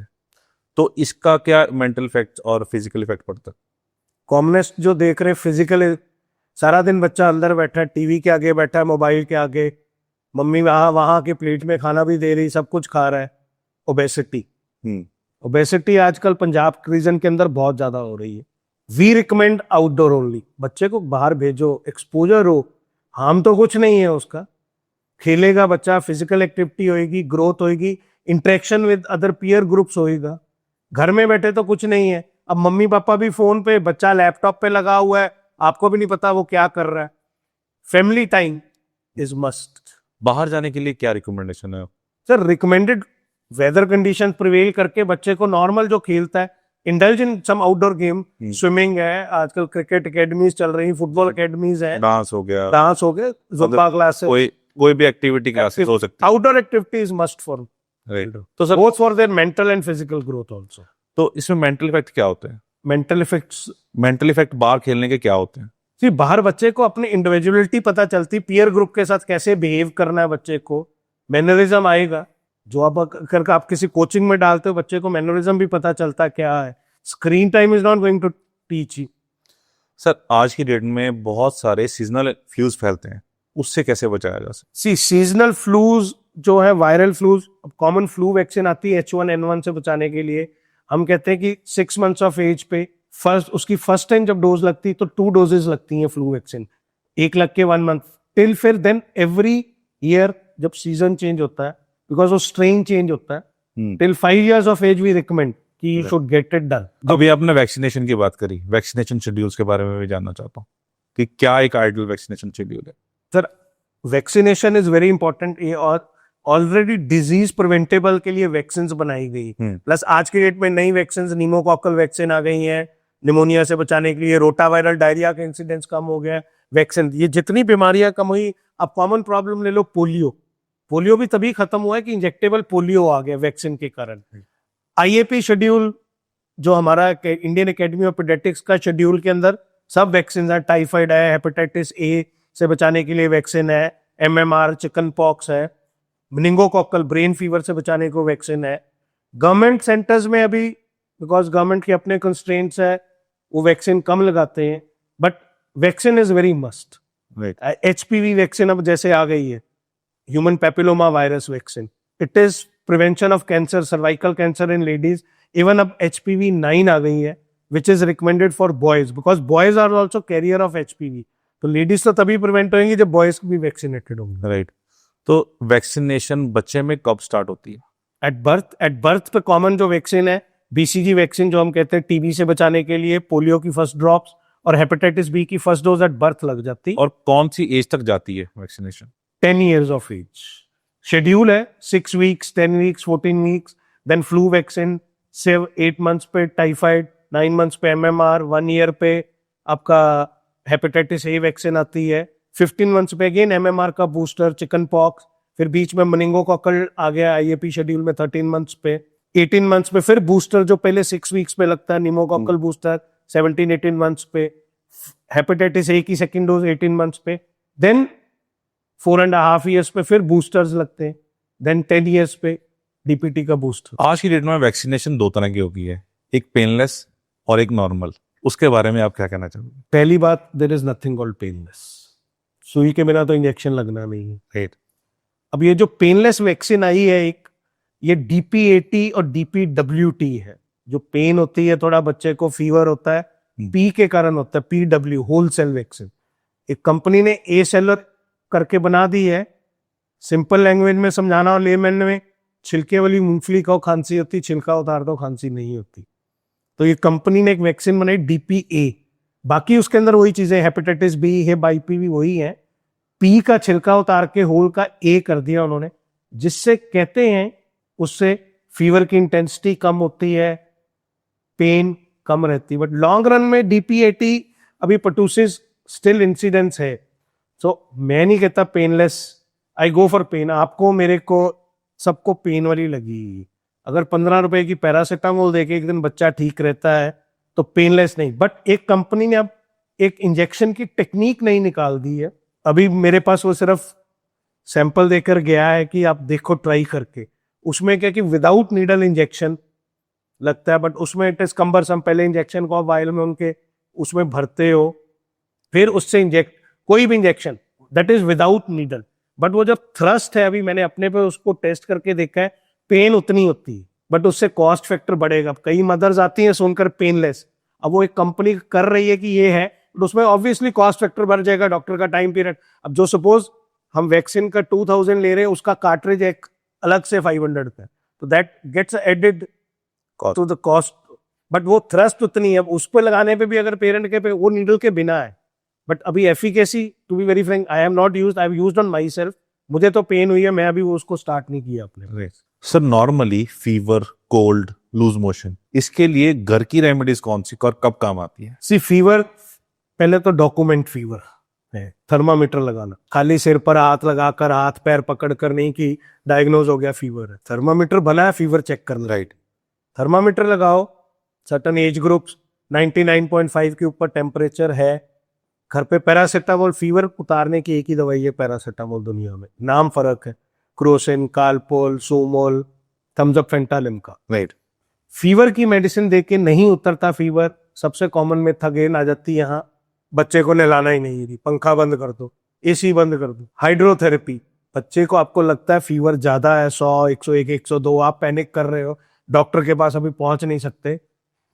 तो इसका क्या मेंटल इफेक्ट और फिजिकल इफेक्ट पड़ता है? कॉमनेस्ट जो देख रहे फिजिकल, सारा दिन बच्चा अंदर बैठा है, टीवी के आगे बैठा है, मोबाइल के आगे, मम्मी वहां वहां के प्लेट में खाना भी दे रही, सब कुछ खा रहा है। ओबेसिटी, ओबेसिटी आजकल पंजाब रीजन के अंदर बहुत ज्यादा हो रही है। We recommend outdoor only. बच्चे को बाहर भेजो, एक्सपोजर हो, हार्म तो कुछ नहीं है उसका, खेलेगा बच्चा, फिजिकल एक्टिविटी होएगी, ग्रोथ होएगी, interaction with other peer groups होएगा। घर में बैठे तो कुछ नहीं है। अब मम्मी पापा भी फोन पे, बच्चा लैपटॉप पे लगा हुआ है, आपको भी नहीं पता वो क्या कर रहा है। Family time is must. बाहर जाने के लिए क्या रिकमेंडेशन है? Sir recommended weather condition prevail करके बच्चे को नॉर्मल जो खेलता है, indulge in some outdoor game, swimming है, आजकल क्रिकेट एकेडमीज चल रही, फुटबॉल एकेडमीज है, डांस हो गया, जुम्बा क्लासेस, कोई भी एक्टिविटी क्लासेस हो सकती है। Outdoor activity is must for, right. तो sir, both for their mental and physical growth also. तो इसमें मेंटल इफेक्ट क्या होते हैं? मेंटल इफेक्ट बाहर खेलने के क्या होते हैं? बाहर बच्चे को अपनी इंडिविजुअलिटी पता चलती, पीयर ग्रुप के साथ कैसे बिहेव करना है, बच्चे को मैनरिज्म आएगा। जो आप अगर आप किसी कोचिंग में डालते हो, बच्चे को मैनरिज्म भी पता चलता क्या है। Screen time is not going to teach you. Sir, आज की डेट में बहुत सारे सीजनल फ्लूज फैलते हैं, उससे कैसे बचाया जा सकता? सीजनल फ्लूज जो है, वायरल फ्लूज, कॉमन फ्लू वैक्सीन आती है H1N1 से बचाने के लिए। हम कहते हैं कि 6 months ऑफ एज पे उसकी फर्स्ट टाइम जब डोज लगती तो 2 doses लगती हैं फ्लू वैक्सीन, एक लग के 1 month टिल, फिर देन एवरी ईयर जब सीजन चेंज होता है, बिकॉज वो स्ट्रेन चेंज होता है, till 5 years of age we recommend कि you should get it done. अभी आपने वैक्सीनेशन की बात करी, वैक्सीनेशन शेड्यूल्स के बारे में भी जानना चाहता हूँ कि क्या एक आइडियल वैक्सीनेशन शेड्यूल है? Sir vaccination is very important. ये और ऑलरेडी डिजीज प्रिवेंटेबल के लिए वैक्सीन बनाई गई, प्लस आज के डेट में नई वैक्सीन, निमोकॉकल वैक्सीन आ गई है निमोनिया से बचाने के लिए, रोटावायरल डायरिया के इंसिडेंट्स कम हो गया वैक्सीन। ये जितनी बीमारियां कम हुई, अब कॉमन प्रॉब्लम ले लो, पोलियो भी तभी खत्म हुआ है कि इंजेक्टेबल पोलियो आ गया वैक्सीन के कारण। IAP शेड्यूल जो हमारा इंडियन एकेडमी ऑफ पीडियाट्रिक्स का शेड्यूल के अंदर सब वैक्सीन है, टाइफाइड है, हेपेटाइटिस A से बचाने के लिए वैक्सीन है, MMR चिकन पॉक्स है, मेनिंगोकॉकल ब्रेन फीवर से बचाने को वैक्सीन है। गवर्नमेंट सेंटर्स में अभी बिकॉज गवर्नमेंट के अपने कंस्ट्रेंट्स है, वो वैक्सीन कम लगाते हैं, but vaccine is very must. HPV vaccine अब जैसे आ गई है, human papilloma virus vaccine, it is prevention of cancer, cervical cancer in ladies. Even अब HPV 9 आ गई है, which is recommended for boys, because boys are also carrier of HPV। तो लेडीज तो तभी प्रिवेंट होंगी जब बॉयज भी वैक्सीनेटेड होंगे। राइट। तो वैक्सीनेशन बच्चे में कब स्टार्ट होती है? एट बर्थ पे कॉमन जो वैक्सीन है, BCG वैक्सीन जो हम कहते हैं TB से बचाने के लिए, पोलियो की फर्स्ट ड्रॉप्स और हेपेटाइटिस B की फर्स्ट डोज एट बर्थ लग जाती। और कौन सी एज तक जाती है vaccination? 10 years of age schedule है, 6 weeks, 10 weeks, 14 weeks, then flu vaccine 8 months पे टाइफाइड, 9 months पे MMR, 1 year पे आपका हेपेटाइटिस A वैक्सीन आती है, 15 months पे अगेन MMR का बूस्टर, चिकन पॉक्स, फिर बीच में मेनिंगोकॉकल आ गया IAP शेड्यूल में 13 months पे, 18 months पे फिर बूस्टर जो पहले 6 weeks पे लगता है, निमोकॉकल बूस्टर 17-18 months पे, हेपेटाइटिस A की सेकेंड डोज 18 months पे, देन 4.5 years पे फिर बूस्टर्स लगते हैं, देन 10 years पे DPT का बूस्टर। आज की डेट में वैक्सीनेशन 2 तरह की हो गई है, एक पेनलेस और एक नॉर्मल, उसके बारे में आप क्या कहना चाहोगे? पहली बात, there is nothing called painless, सुई के बिना तो इंजेक्शन लगना नहीं है। राइट। अब ये जो पेनलेस वैक्सीन आई है एक, ये DPAT और DPWT है। जो पेन होती है, थोड़ा बच्चे को फीवर होता है, P के कारण होता है, PW होल सेल वैक्सीन। एक कंपनी ने A सेलर करके बना दी है, सिंपल लैंग्वेज में समझाना और लेमन में, छिलके वाली मूंगफली खाओ खांसी होती, छिलका उतार दो खांसी नहीं होती। तो ये कंपनी ने एक वैक्सीन बनाई DPA, बाकी उसके अंदर वही चीजें, हेपेटाइटिस बी है, HBV वही है, पी का छिलका उतार के होल का ए कर दिया उन्होंने, जिससे कहते हैं उससे फीवर की इंटेंसिटी कम होती है, पेन कम रहती है। बट लॉन्ग रन में DPAT अभी पर्टूसिस स्टिल इंसिडेंस है। सो मैं नहीं कहता painless, I go for pain. आपको, मेरे को, सबको पेन वाली लगी। अगर 15 रुपए की पैरासिटामोल देके एक दिन बच्चा ठीक रहता है तो पेनलेस नहीं। बट एक कंपनी ने अब एक इंजेक्शन की टेक्निक नहीं निकाल दी है, अभी मेरे पास वो सिर्फ सैंपल देकर गया है कि आप देखो ट्राई करके। उसमें क्या कि विदाउट नीडल इंजेक्शन लगता है, बट उसमें इट इज कम्बरसम। पहले इंजेक्शन को आप वायल में उनके उसमें भरते हो, फिर उससे इंजेक्ट, कोई भी injection that is without needle. But वो जब थ्रस्ट है, अभी मैंने अपने पे उसको टेस्ट करके देखा है, पेन उतनी होती है, बट उससे कॉस्ट फैक्टर बढ़ेगा। कई मदर्स आती हैं सुनकर पेनलेस, अब वो एक कंपनी कर रही है कि ये है, बट उसमें ऑब्वियसली कॉस्ट फैक्टर बढ़ जाएगा, डॉक्टर का टाइम पीरियड। अब जो सपोज हम वैक्सीन का 2000 ले रहे हैं, उसका कार्ट्रिज एक अलग से 500 का, तो that gets added to the cost. But वो थ्रस्ट उतनी है, उस पर लगाने पे भी अगर पेरेंट के पे वो नीडल के बिना है। बट अभी efficacy, to be very frank, I am not used, I have used on myself. मुझे तो पेन हुई है, मैं अभी वो उसको स्टार्ट नहीं किया अपने। Sir normally fever, cold, loose motion, इसके लिए घर की रेमेडीज कौन सी और कब काम आती है? सी फीवर, पहले तो डॉक्यूमेंट फीवर है, थर्मामीटर लगाना, खाली सिर पर हाथ लगाकर, हाथ पैर पकड़ कर नहीं कि डायग्नोज हो गया फीवर है। थर्मामीटर बना है फीवर चेक करना, राइट। थर्मामीटर लगाओ, सर्टन एज ग्रुप्स 99.5 के ऊपर टेम्परेचर है। घर पे पैरासिटामोल, फीवर उतारने की एक ही दवाई है पैरासिटामोल दुनिया में, नाम फर्क है, क्रोसिन, कालपोल, सोमोल, Thums Up, Fanta Limca. Right. Fever की मेडिसिन देके नहीं उतरता फीवर, सबसे कॉमन मेथ अगेन आ जाती है यहाँ, बच्चे को नहलाना ही नहीं है, पंखा बंद कर दो, AC बंद कर दो। हाइड्रोथेरेपी, बच्चे को आपको लगता है फीवर ज्यादा है, 100, 101, 102, आप पैनिक कर रहे हो, डॉक्टर के पास अभी पहुंच नहीं सकते,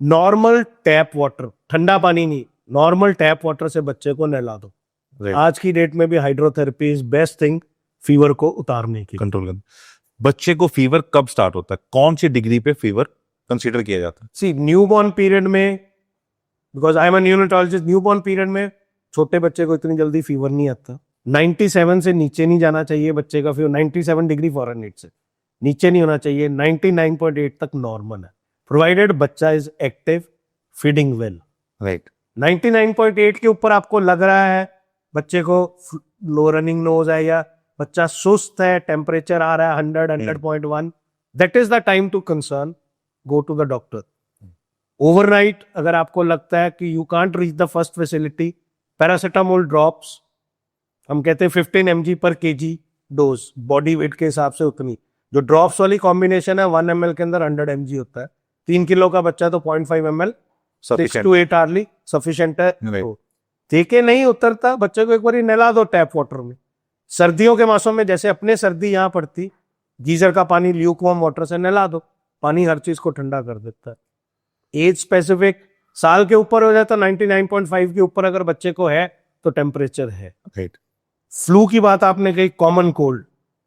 नॉर्मल टैप वाटर, ठंडा पानी नहीं, नॉर्मल टैप वाटर से बच्चे को नहला दो। आज की डेट में भी hydrotherapy is best thing fever को उतारने की, कंट्रोल करना। बच्चे को फीवर कब स्टार्ट होता है, कौन सी डिग्री पे फीवर कंसीडर किया जाता है? सी न्यूबॉर्न पीरियड में, because I am a neurologist, newborn period में छोटे बच्चे को इतनी जल्दी फीवर नहीं आता। 97 से नीचे नहीं जाना चाहिए बच्चे का फीवर, 97 डिग्री फ़ारेनहाइट से नीचे नहीं होना चाहिए, 99.8 तक नॉर्मल है, प्रोवाइडेड बच्चा is active, feeding well. Right. 99.8 के ऊपर आपको लग रहा है बच्चे को लो रनिंग नोज है, या बच्चा सुस्त है, टेम्परेचर आ रहा है 100, 100.1, that is the time to concern, go to the doctor. Overnight अगर आपको लगता है कि you can't reach the first facility, paracetamol drops, हम कहते हैं 15 mg पर kg डोज, बॉडी वेट के हिसाब से उतनी। जो ड्रॉप्स वाली कॉम्बिनेशन है 1 ml के अंदर 100 mg होता है, 3 किलो का बच्चा तो 0.5 ml 6 to 8 आवर्ली सफिशिएंट है। तो देखे नहीं उतरता, बच्चे को एक बार नहला दो टैप वाटर में। सर्दियों के मौसम में जैसे अपने सर्दी यहाँ पड़ती, गीजर का पानी ल्यूकवार्म वाटर से नहला दो, पानी हर चीज को ठंडा कर देता है। एज स्पेसिफिक, साल के ऊपर हो जाता, 99.5 के ऊपर अगर बच्चे को है तो टेम्परेचर है। राइट। फ्लू की बात आपने कही, कॉमन कोल्ड,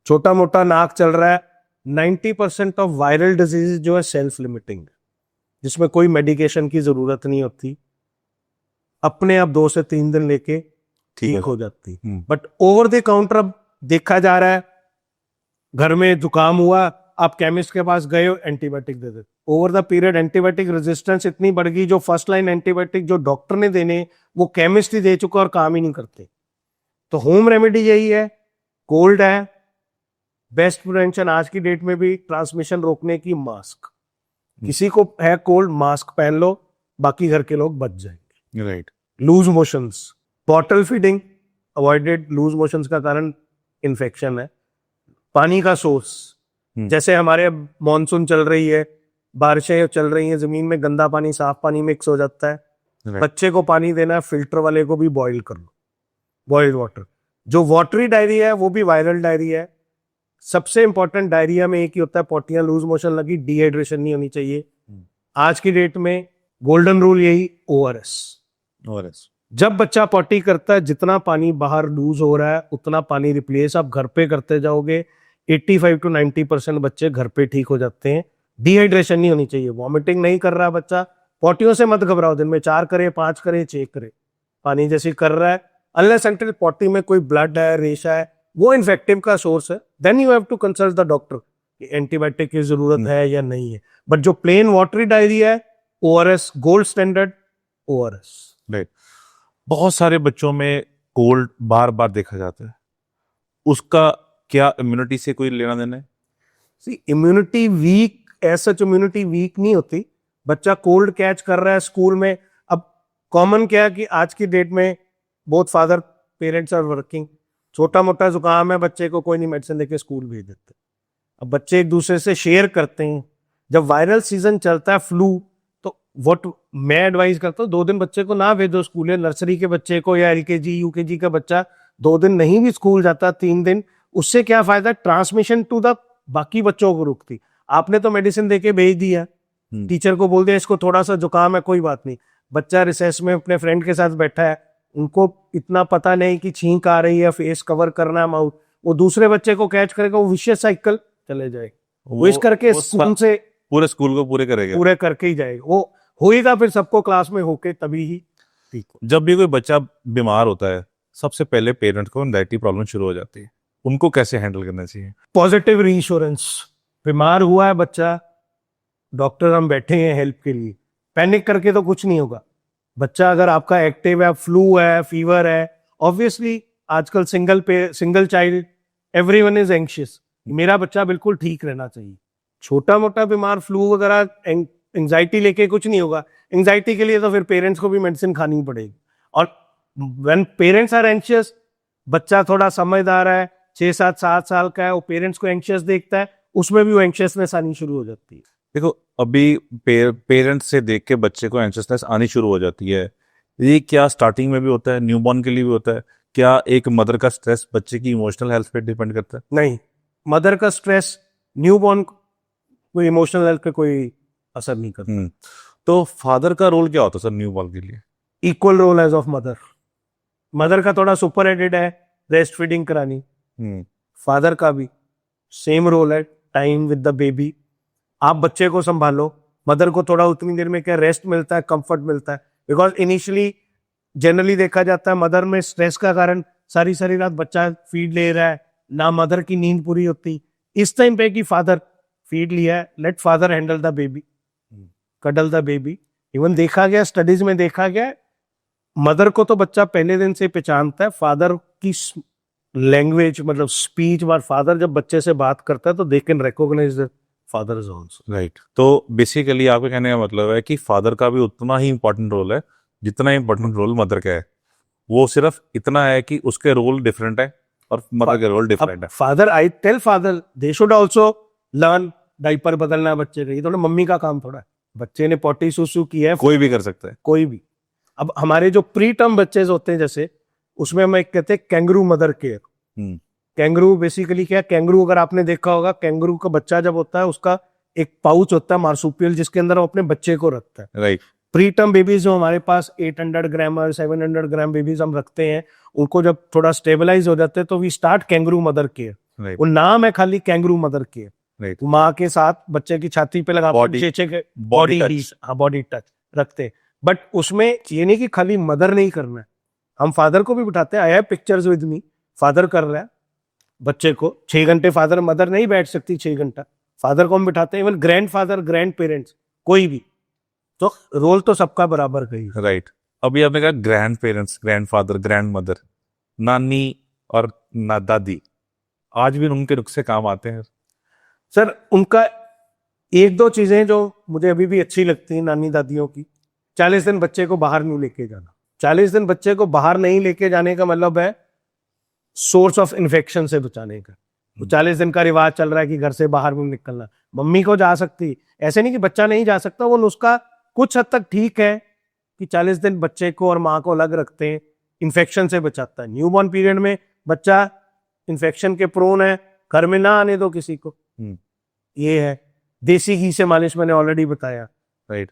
छोटा मोटा नाक चल रहा है, 90% ऑफ वायरल डिजीज जो है सेल्फ लिमिटिंग, जिसमें कोई मेडिकेशन की जरूरत नहीं होती, अपने आप 2 से 3 दिन लेके ठीक हो जाती। बट ओवर द काउंटर अब देखा जा रहा है, घर में जुकाम हुआ, आप केमिस्ट के पास गए हो, एंटीबायोटिक दे देते। Over the period antibiotic resistance इतनी बढ़ गई, जो फर्स्ट लाइन एंटीबायोटिक जो डॉक्टर ने देने वो केमिस्ट ही दे चुका और काम ही नहीं करते। तो होम रेमेडी यही है, कोल्ड है, बेस्ट प्रिवेंशन आज की डेट में भी ट्रांसमिशन रोकने की मास्क। किसी को है कोल्ड, मास्क पहन लो, बाकी घर के लोग बच जाएंगे। Right. Loose motions, bottle feeding avoided, loose motions का कारण इन्फेक्शन है। पानी का सोर्स, जैसे हमारे अब मानसून चल रही है, बारिशें चल रही हैं, जमीन में गंदा पानी साफ पानी मिक्स हो जाता है। बच्चे को पानी देना है, फिल्टर वाले को भी बॉईल कर लो, बॉइल्ड वाटर। जो वाटरी डायरिया है वो भी वायरल डायरिया है। सबसे इंपॉर्टेंट डायरिया में एक ही होता है, पोटियां, लूज मोशन लगी, डिहाइड्रेशन नहीं होनी चाहिए। आज की डेट में गोल्डन रूल यही, ORS। जब बच्चा पॉटी करता है, जितना पानी बाहर लूज हो रहा है उतना पानी रिप्लेस आप घर पे करते जाओगे, 85 to 90% बच्चे घर पे ठीक हो जाते हैं। डिहाइड्रेशन नहीं होनी चाहिए, वॉमिटिंग नहीं कर रहा बच्चा, पॉटियों से मत घबराओ, दिन में 4 करे 5 करे 6 करे, पानी जैसे कर रहा है, अनलेस अनटिल पॉटी में कोई ब्लड है, रेशा है, वो इन्फेक्टिव का सोर्स है, then you have to consult the doctor कि एंटीबायोटिक की जरूरत है या नहीं है। बट जो प्लेन वाटरी डायरिया है, ORS gold standard, ORS. Right. बहुत सारे बच्चों में कोल्ड बार बार देखा जाता है, उसका क्या इम्यूनिटी से कोई लेना देना है? सी इम्यूनिटी वीक, ऐसा इम्यूनिटी वीक नहीं होती, बच्चा कोल्ड कैच कर रहा है स्कूल में। अब कॉमन क्या है कि आज की डेट में both father parents are working, छोटा मोटा जुकाम है बच्चे को, कोई नहीं, मेडिसिन देके स्कूल भेज देते। अब बच्चे एक दूसरे से शेयर करते हैं, जब वायरल सीजन चलता है फ्लू, तो व्हाट मैं एडवाइस करता हूँ, 2 दिन बच्चे को ना भेजो स्कूल, नर्सरी के बच्चे को या एलकेजी यूकेजी का बच्चा 2 दिन नहीं भी स्कूल जाता, 3 दिन, उससे क्या फायदा, ट्रांसमिशन टू द बाकी बच्चों को रुकती। आपने तो मेडिसिन देके भेज दिया, टीचर को बोल दिया इसको थोड़ा सा जुकाम है, कोई बात नहीं, बच्चा रिसेस में अपने फ्रेंड के साथ बैठा है, उनको इतना पता नहीं कि छींक आ रही है, फेस कवर करना है, माउथ, वो दूसरे बच्चे को कैच करेगा, वो विशियस साइकिल चले जाएगा, वो इस करके स्कूल से पूरे स्कूल को पूरे करके ही जाएगा, वो होएगा फिर सबको क्लास में होके तभी ही ठीक हो। जब भी कोई बच्चा बीमार होता है, सबसे पहले पेरेंट्स को एंजाइटी प्रॉब्लम शुरू हो जाती है, उनको कैसे हैंडल करना चाहिए? पॉजिटिव रीश्योरेंस, बीमार हुआ है बच्चा, डॉक्टर हम बैठे हैं हेल्प के लिए, पैनिक करके तो कुछ नहीं होगा। बच्चा अगर आपका एक्टिव है, फ्लू है, फीवर है, ऑब्वियसली आजकल single child, everyone is anxious, मेरा बच्चा बिल्कुल ठीक रहना चाहिए। छोटा मोटा बीमार, फ्लू वगैरह, एंजाइटी लेके कुछ नहीं होगा, एंजाइटी के लिए तो फिर पेरेंट्स को भी मेडिसिन खानी पड़ेगी। और व्हेन पेरेंट्स आर एंशियस, बच्चा थोड़ा समझदार है, 6-7 साल का है, वो पेरेंट्स को एंशियस देखता है, उसमें भी वो एंशियसनेस आनी शुरू हो जाती है। देखो, अभी पेरेंट्स से देख के बच्चे को एंशियसनेस आनी शुरू हो जाती है, ये क्या स्टार्टिंग में भी होता है, न्यूबॉर्न के लिए भी होता है? क्या एक मदर का स्ट्रेस बच्चे की इमोशनल हेल्थ पे डिपेंड करता है? नहीं, मदर का स्ट्रेस न्यूबॉर्न कोई इमोशनल हेल्थ पे कोई असर नहीं करता। तो फादर का रोल क्या होता है सर न्यूबॉर्न के लिए? Equal role as of mother. Mother का थोड़ा सुपर एडेड है, ब्रेस्ट फीडिंग करानी, फादर का भी सेम रोल है, टाइम विद द बेबी, आप बच्चे को संभालो, मदर को थोड़ा उतनी देर में क्या रेस्ट मिलता है, कंफर्ट मिलता है, बिकॉज इनिशियली जनरली देखा जाता है मदर में स्ट्रेस का कारण सारी सारी रात बच्चा फीड ले रहा है, ना मदर की नींद पूरी होती, इस टाइम पे कि फादर फीड लिया है, let father handle the baby, cuddle the baby. Even देखा गया, स्टडीज में देखा गया, मदर को तो बच्चा पहले दिन से पहचानता है, फादर की लैंग्वेज मतलब स्पीच, और फादर जब बच्चे से बात करता है तो they can recognise the father is also. Right. तो बेसिकली आपके कहने का मतलब है कि फादर का भी उतना ही इंपॉर्टेंट रोल है जितना इंपॉर्टेंट रोल मदर का है, वो सिर्फ इतना है कि उसके रोल डिफरेंट है और मदर का रोल डिफरेंट है। Father, I tell father they should also learn, diaper बदलना बच्चे का, ये थोड़ा मम्मी का काम थोड़ा है, बच्चे ने पॉटी सुसु की है, कोई भी कर सकता है, कोई भी। अब हमारे जो प्री टर्म बच्चे होते हैं जैसे, उसमें हम एक कहते हैं kangaroo mother care. Kangaroo basically क्या है, कैंगरू अगर आपने देखा होगा, कैंगरू का बच्चा जब होता है उसका एक पाउच होता है मार्सुपियल, जिसके अंदर वो अपने बच्चे को रखता है। राइट। प्री टर्म बेबीज जो हमारे पास 800 ग्राम और 700 ग्राम बेबीज हम रखते हैं, उनको जब थोड़ा स्टेबलाइज हो जाते हैं तो we start kangaroo mother care. वो नाम है खाली कैंगरू मदर केयर, माँ के साथ बच्चे की छाती पे लगा बॉडी टच रखते, बट उसमें ये नहीं कि खाली मदर नहीं करना है, हम फादर को भी बिठाते हैं। I have pictures with me, father कर रहा है बच्चे को 6 घंटे, फादर मदर नहीं बैठ सकती 6 घंटा, फादर को हम बिठाते हैं, even grand father, grand parents, कोई भी, तो रोल तो सबका बराबर का ही। राइट। अभी आपने कहा grand parents, grand father, grand mother, नानी और दादी, आज भी उनके नुस्खे काम आते हैं? सर उनका 1-2 चीजें जो मुझे अभी भी अच्छी लगती हैं नानी दादियों की, 40 दिन बच्चे को बाहर नहीं लेके जाना। 40 दिन बच्चे को बाहर नहीं लेके जाने का मतलब है सोर्स ऑफ इन्फेक्शन से बचाने का। तो 40 दिन का रिवाज चल रहा है कि घर से बाहर नहीं निकलना, मम्मी को जा सकती, ऐसे नहीं कि बच्चा नहीं जा सकता, वो नुस्खा कुछ हद तक ठीक है कि 40 दिन बच्चे को और माँ को अलग रखते हैं, इन्फेक्शन से बचाता है। न्यूबॉर्न पीरियड में बच्चा इन्फेक्शन के प्रोन है, घर में ना आने दो किसी को, ये है। देसी घी से मालिश मैंने ऑलरेडी बताया। राइट।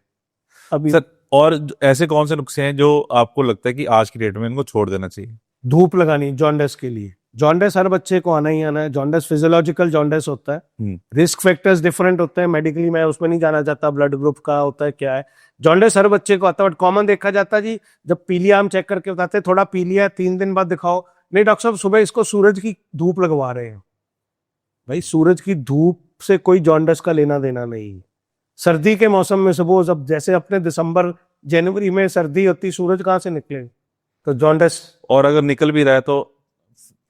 अभी सर और ऐसे कौन से नुस्खे हैं जो आपको लगता है कि आज की डेट में इनको छोड़ देना चाहिए? धूप लगानी जॉन्डिस के लिए। जॉन्डिस हर बच्चे को आना ही आना है। जॉन्डिस फिजियोलॉजिकल जॉन्डिस होता है। रिस्क फैक्टर्स डिफरेंट होते हैं, मेडिकली मैं उसमें नहीं जाना चाहता, ब्लड ग्रुप का होता है क्या है। जॉन्डिस हर बच्चे को आता है, बट कॉमन देखा जाता है जी, जब पीलिया हम चेक करके बताते हैं थोड़ा पीलिया है, 3 दिन बाद दिखाओ, नहीं डॉक्टर साहब सुबह इसको सूरज की धूप लगवा रहे हैं। भाई सूरज की धूप से कोई जॉन्डिस का लेना देना नहीं। सर्दी के मौसम में सपोज अब जैसे अपने दिसंबर जनवरी में सर्दी होती, सूरज कहाँ से निकले, तो जॉन्डिस। और अगर निकल भी रहा है तो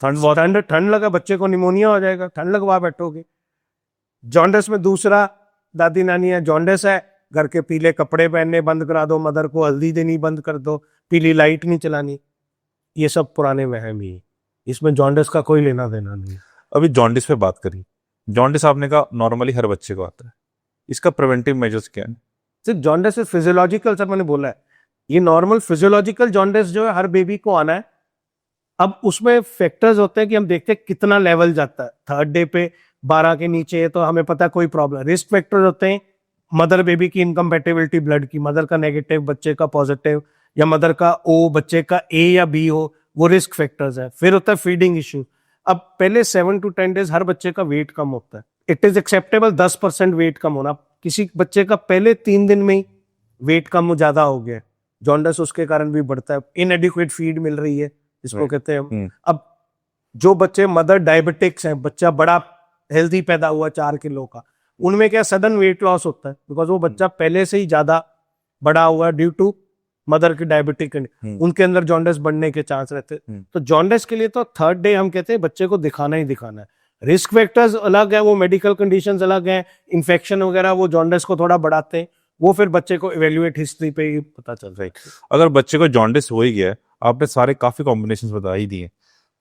ठंड ठंड लगा, बच्चे को निमोनिया हो जाएगा, ठंड लगवा बैठोगे। जॉन्डिस में दूसरा, दादी नानी है जॉन्डिस है, घर के पीले कपड़े पहनने बंद करा दो, मदर को हल्दी देनी बंद कर दो, पीली लाइट नहीं चलानी, ये सब पुराने वहम ही। इसमें जॉन्डिस का कोई लेना देना नहीं। अभी जॉन्डिस पे बात करी, जॉन्डिस आपने कहा नॉर्मली हर बच्चे को आता है, इसका प्रिवेंटिव मेजर्स क्या है? सिर्फ जॉन्डिस फिजियोलॉजिकल, सर मैंने बोला है, ये नॉर्मल फिजियोलॉजिकल जॉन्डिस जो है हर बेबी को आना है। अब उसमें फैक्टर्स होते हैं कि हम देखते हैं कितना लेवल जाता है। 3rd डे पे 12 के नीचे है तो हमें पता है कोई प्रॉब्लम। रिस्क फैक्टर्स होते हैं, मदर बेबी की इनकम्पेटिबिलिटी ब्लड की, मदर का नेगेटिव बच्चे का पॉजिटिव, या मदर का O बच्चे का A या B हो, वो रिस्क फैक्टर्स है। फिर होता है फीडिंग इश्यू। अब पहले 7 to 10 डेज हर बच्चे का वेट कम होता है। इट इज एक्सेप्टेबल 10% वेट कम होना। किसी बच्चे का पहले 3 दिन में ही वेट कम ज्यादा हो गया, जॉन्डिस उसके कारण भी बढ़ता है। इनएडिक्वेट फीड मिल रही है इसको कहते हैं हम। अब जो बच्चे मदर डायबिटिक्स हैं, बच्चा बड़ा हेल्दी पैदा हुआ 4 किलो का, उनमें क्या सडन वेट लॉस होता है, बिकॉज वो बच्चा पहले से ही ज्यादा बड़ा हुआ ड्यू टू मदर की डायबिटिक, उनके अंदर जॉन्डिस बढ़ने के चांस रहते हैं। तो जॉन्डिस के लिए तो 3rd डे हम कहते हैं बच्चे को दिखाना ही दिखाना है। रिस्क फैक्टर्स अलग है, वो मेडिकल कंडीशंस अलग हैं, इन्फेक्शन वगैरह वो जॉन्डिस को थोड़ा बढ़ाते हैं, वो फिर बच्चे को इवेल्युएट हिस्ट्री पे ही पता चल रहा है। अगर बच्चे को जॉन्डिस हो ही गया है, आपने सारे काफी कॉम्बिनेशंस बता ही दिए,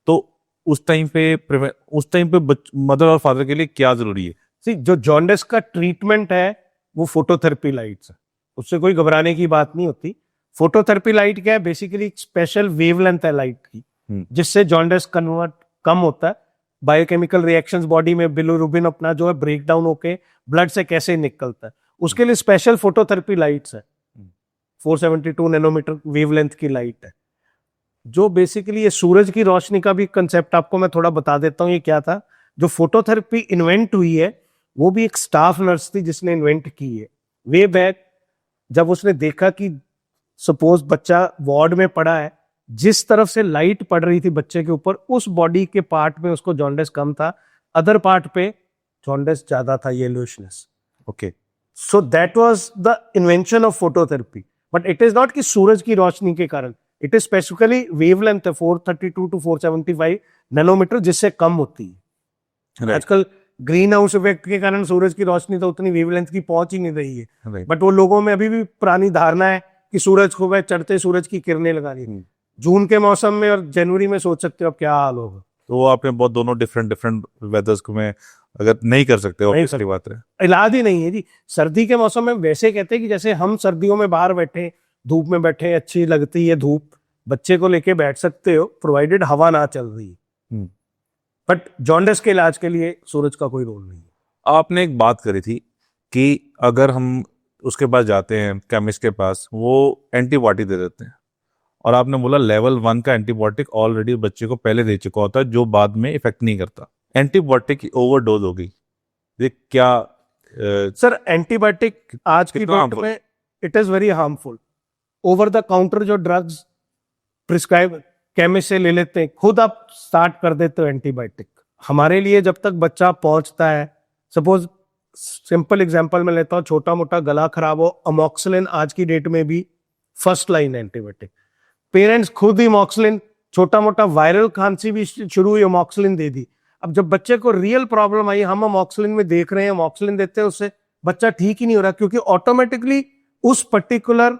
तो उस टाइम पे मदर और फादर के लिए क्या जरूरी है? सी जो जॉन्डिस का ट्रीटमेंट है वो फोटोथेरेपी लाइट्स है, उससे कोई घबराने की बात नहीं होती। फोटोथेरेपी लाइट क्या है, बेसिकली स्पेशल वेवलेंथ है लाइट की, जिससे जॉन्डिस कन्वर्ट कम होता है। बायोकेमिकल रिएक्शंस बॉडी में बिलिरुबिन अपना जो है ब्रेक डाउन होके ब्लड से कैसे निकलता है, उसके लिए स्पेशल फोटोथेरेपी लाइट्स है। 472 नैनोमीटर वेवलेंथ की लाइट है, जो बेसिकली ये सूरज की रोशनी का भी कंसेप्ट आपको मैं थोड़ा बता देता हूँ। ये क्या था, जो फोटोथेरेपी इन्वेंट हुई है वो भी एक स्टाफ नर्स थी जिसने इन्वेंट की है वे बैक। जब उसने देखा कि सपोज बच्चा वार्ड में पड़ा है, जिस तरफ से लाइट पड़ रही थी बच्चे के ऊपर, उस बॉडी के पार्ट में उसको जॉन्डिस कम था, अदर पार्ट पे जॉन्डिस ज्यादा था, yellowishness. Okay, so that was the invention of phototherapy. But it is not कि सूरज की रोशनी के कारण, इट इज स्पेसिफिकली वेवलेंथ है 432 टू 475 नैनोमीटर, जिससे कम होती है। आजकल ग्रीन हाउस इफेक्ट के कारण सूरज की रोशनी तो उतनी वेवलेंथ की पहुंच ही नहीं रही है, बट वो लोगों में अभी भी पुरानी धारणा है कि सूरज को वह चढ़ते सूरज की किरणें लगानी। जून के मौसम में और जनवरी में सोच सकते हो अब क्या हाल होगा। तो आपने बहुत दोनों डिफरेंट वेदर्स को में अगर नहीं कर सकते हो, नहीं बात है, इलाज ही नहीं है जी। सर्दी के मौसम में वैसे कहते हैं कि जैसे हम सर्दियों में बाहर बैठे धूप में बैठे, अच्छी लगती है धूप, बच्चे को लेके बैठ सकते हो प्रोवाइडेड हवा ना चल रही है। बट जॉन्डिस के इलाज के लिए सूरज का कोई रोल नहीं है। आपने एक बात करी थी कि अगर हम उसके पास जाते हैं केमिस्ट के पास, वो एंटीबायोटिक दे देते हैं, और आपने बोला लेवल 1 का एंटीबायोटिक ऑलरेडी बच्चे को पहले दे चुका होता है, जो बाद में इफेक्ट नहीं करता। एंटीबायोटिक की ओवरडोज हो गई, ये क्या? सर एंटीबायोटिक आज की डेट में it is very harmful. Over the counter जो ड्रग्स प्रिस्क्राइब केमिस्ट से ले लेते हैं, खुद आप स्टार्ट कर देते हो एंटीबायोटिक। हमारे लिए जब तक बच्चा पहुंचता है, सपोज सिंपल एग्जांपल में लेता हूं, छोटा मोटा गला खराब हो, अमॉक्सिलिन आज की डेट में भी फर्स्ट लाइन एंटीबायोटिक। पेरेंट्स खुद ही अमॉक्सिलिन, छोटा मोटा वायरल खांसी भी शुरू हुई, अमॉक्सिलिन दे दी। अब जब बच्चे को रियल प्रॉब्लम आई, हम अमॉक्सिलिन में देख रहे हैं, अमॉक्सिलिन देते हैं, उससे बच्चा ठीक ही नहीं हो रहा, क्योंकि ऑटोमेटिकली उस पर्टिकुलर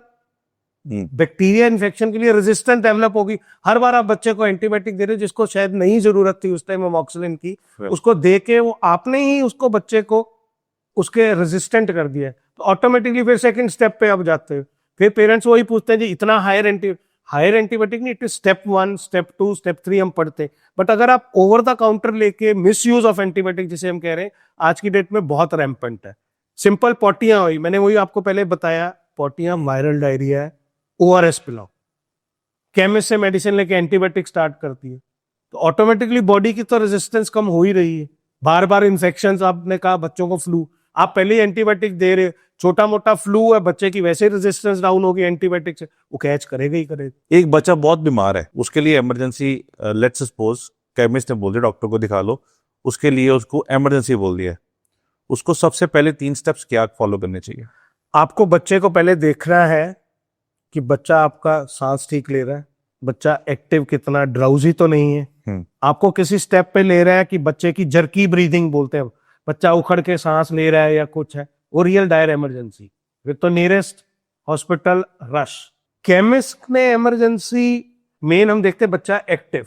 बैक्टीरिया इन्फेक्शन के लिए रेजिस्टेंस डेवलप होगी। हर बार आप बच्चे को एंटीबायोटिक दे रहे हो जिसको शायद नहीं जरूरत थी उस टाइम अमॉक्सिलिन की, उसको दे के वो आपने ही उसको बच्चे को उसके रेजिस्टेंट कर दिया, तो ऑटोमेटिकली फिर सेकंड स्टेप पे आप जाते हो। फिर पेरेंट्स वही पूछते हैं जी इतना हायर एंटीबायोटिक नहीं, it is step 1, step 2, step 3 हम पढ़ते हैं। बट अगर आप ओवर द काउंटर लेके मिस यूज ऑफ एंटीबायोटिक जिसे हम कह रहे हैं, आज की डेट में बहुत रैम्पेंट है। सिंपल पॉटियां हुई, मैंने वही आपको पहले बताया, पोटियां, वायरल डायरिया है, ORS पिलाओ। केमिस्ट से मेडिसिन लेके एंटीबायोटिक स्टार्ट करती है, तो ऑटोमेटिकली बॉडी की तो रेजिस्टेंस कम हो ही रही है। बार बार इन्फेक्शन, आपने कहा बच्चों को फ्लू, आप पहले ही एंटीबायोटिक दे रहे हो, छोटा मोटा फ्लू है, बच्चे की वैसे रेजिस्टेंस डाउन होगी एंटीबायोटिक से, वो कैच करेगा ही करेगा। एक बच्चा बहुत बीमार है, उसके लिए इमरजेंसी, लेट्स सपोज केमिस्ट ने बोल दिया डॉक्टर को दिखा लो, उसके लिए उसको इमरजेंसी बोल दिया है, उसको सबसे पहले 3 स्टेप्स क्या फॉलो करने चाहिए? आपको बच्चे को पहले देखना है कि बच्चा आपका सांस ठीक ले रहा है, बच्चा एक्टिव कितना, ड्राउजी तो नहीं है। आपको किसी स्टेप पे ले रहा है कि बच्चे की जर्की ब्रीदिंग बोलते हैं, बच्चा उखड़ के सांस ले रहा है या कुछ है, वो रियल डायर इमरजेंसी, फिर तो नियरेस्ट हॉस्पिटल रश। केमिस्ट ने इमरजेंसी मेन हम देखते हैं बच्चा एक्टिव,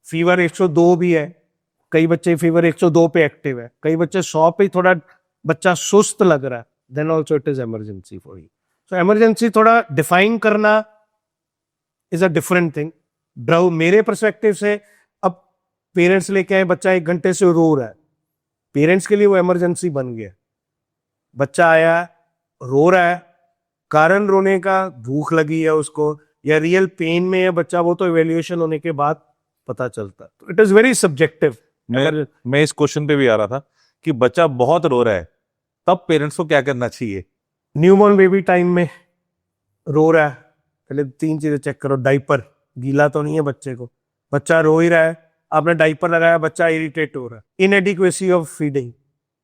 फीवर 102 भी है, कई बच्चे फीवर 102 पे एक्टिव है, कई बच्चे 100 पे थोड़ा बच्चा सुस्त लग रहा है, then also it is emergency for you. So emergency थोड़ा डिफाइन करना इज अ डिफरेंट थिंग। ड्राउ मेरे परस्पेक्टिव से, अब पेरेंट्स लेके आए, बच्चा 1 घंटे से रो रहा है, पेरेंट्स के लिए वो इमरजेंसी बन गया। बच्चा आया, रो रहा है, कारण रोने का, भूख लगी है उसको या रियल पेन में है बच्चा, वो तो इवेल्युएशन होने के बाद पता चलता है। तो इट इज वेरी सब्जेक्टिव। मैं इस क्वेश्चन पे भी आ रहा था कि बच्चा बहुत रो रहा है, तब पेरेंट्स को क्या करना चाहिए? न्यूबॉर्न बेबी टाइम में रो रहा है, पहले 3 चीजें चेक करो, डाइपर गीला तो नहीं है बच्चे को, बच्चा रो ही रहा है, आपने डाइपर लगाया, बच्चा इरिटेट हो रहा है, inadequacy of feeding,